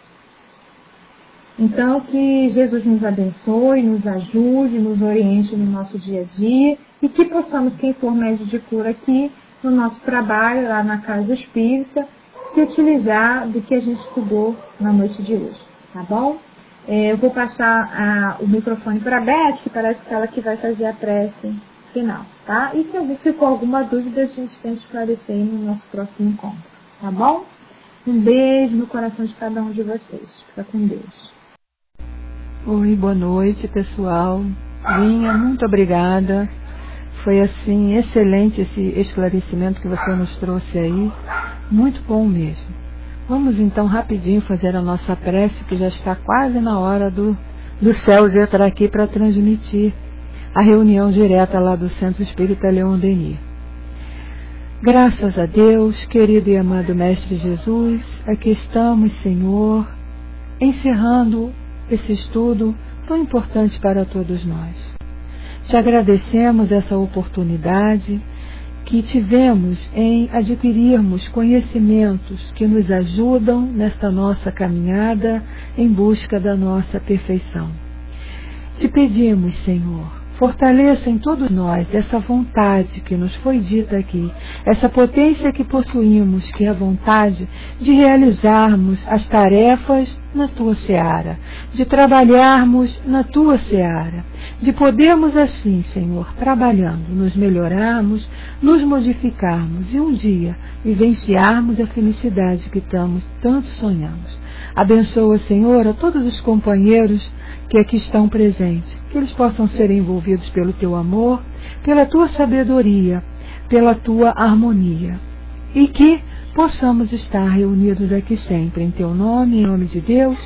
Então, que Jesus nos abençoe, nos ajude, nos oriente no nosso dia a dia, e que possamos, quem for médio de cura aqui, no nosso trabalho, lá na Casa Espírita, se utilizar do que a gente estudou na noite de hoje, tá bom? Eu vou passar o microfone para a Beth, que parece que ela que vai fazer a prece final, tá? E se ficou alguma dúvida, a gente tenta esclarecer no nosso próximo encontro, tá bom? Um beijo no coração de cada um de vocês. Fica com Deus. Oi, boa noite, pessoal. Linha, muito obrigada. Foi, assim, excelente esse esclarecimento que você nos trouxe aí. Muito bom mesmo. Vamos então rapidinho fazer a nossa prece, que já está quase na hora do Célio estar aqui para transmitir a reunião direta lá do Centro Espírita Leon Denis. Graças a Deus, querido e amado Mestre Jesus, aqui estamos, Senhor, encerrando esse estudo tão importante para todos nós. Te agradecemos essa oportunidade que tivemos em adquirirmos conhecimentos que nos ajudam nesta nossa caminhada em busca da nossa perfeição. Te pedimos, Senhor, Fortaleça em todos nós essa vontade que nos foi dita aqui, essa potência que possuímos, que é a vontade de realizarmos as tarefas na Tua seara, de trabalharmos na Tua seara, de podermos assim, Senhor, trabalhando, nos melhorarmos, nos modificarmos e um dia vivenciarmos a felicidade que tanto sonhamos. Abençoa, Senhor, a todos os companheiros que aqui estão presentes, que eles possam ser envolvidos pelo Teu amor, pela Tua sabedoria, pela Tua harmonia, e que possamos estar reunidos aqui sempre em Teu nome, em nome de Deus,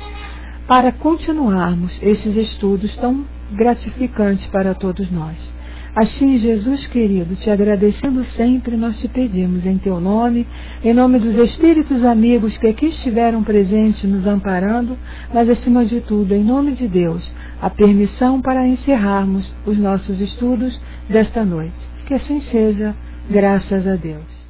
para continuarmos esses estudos tão gratificantes para todos nós. Assim, Jesus querido, te agradecendo sempre, nós te pedimos em Teu nome, em nome dos Espíritos amigos que aqui estiveram presentes nos amparando, mas acima de tudo, em nome de Deus, a permissão para encerrarmos os nossos estudos desta noite. Que assim seja, graças a Deus.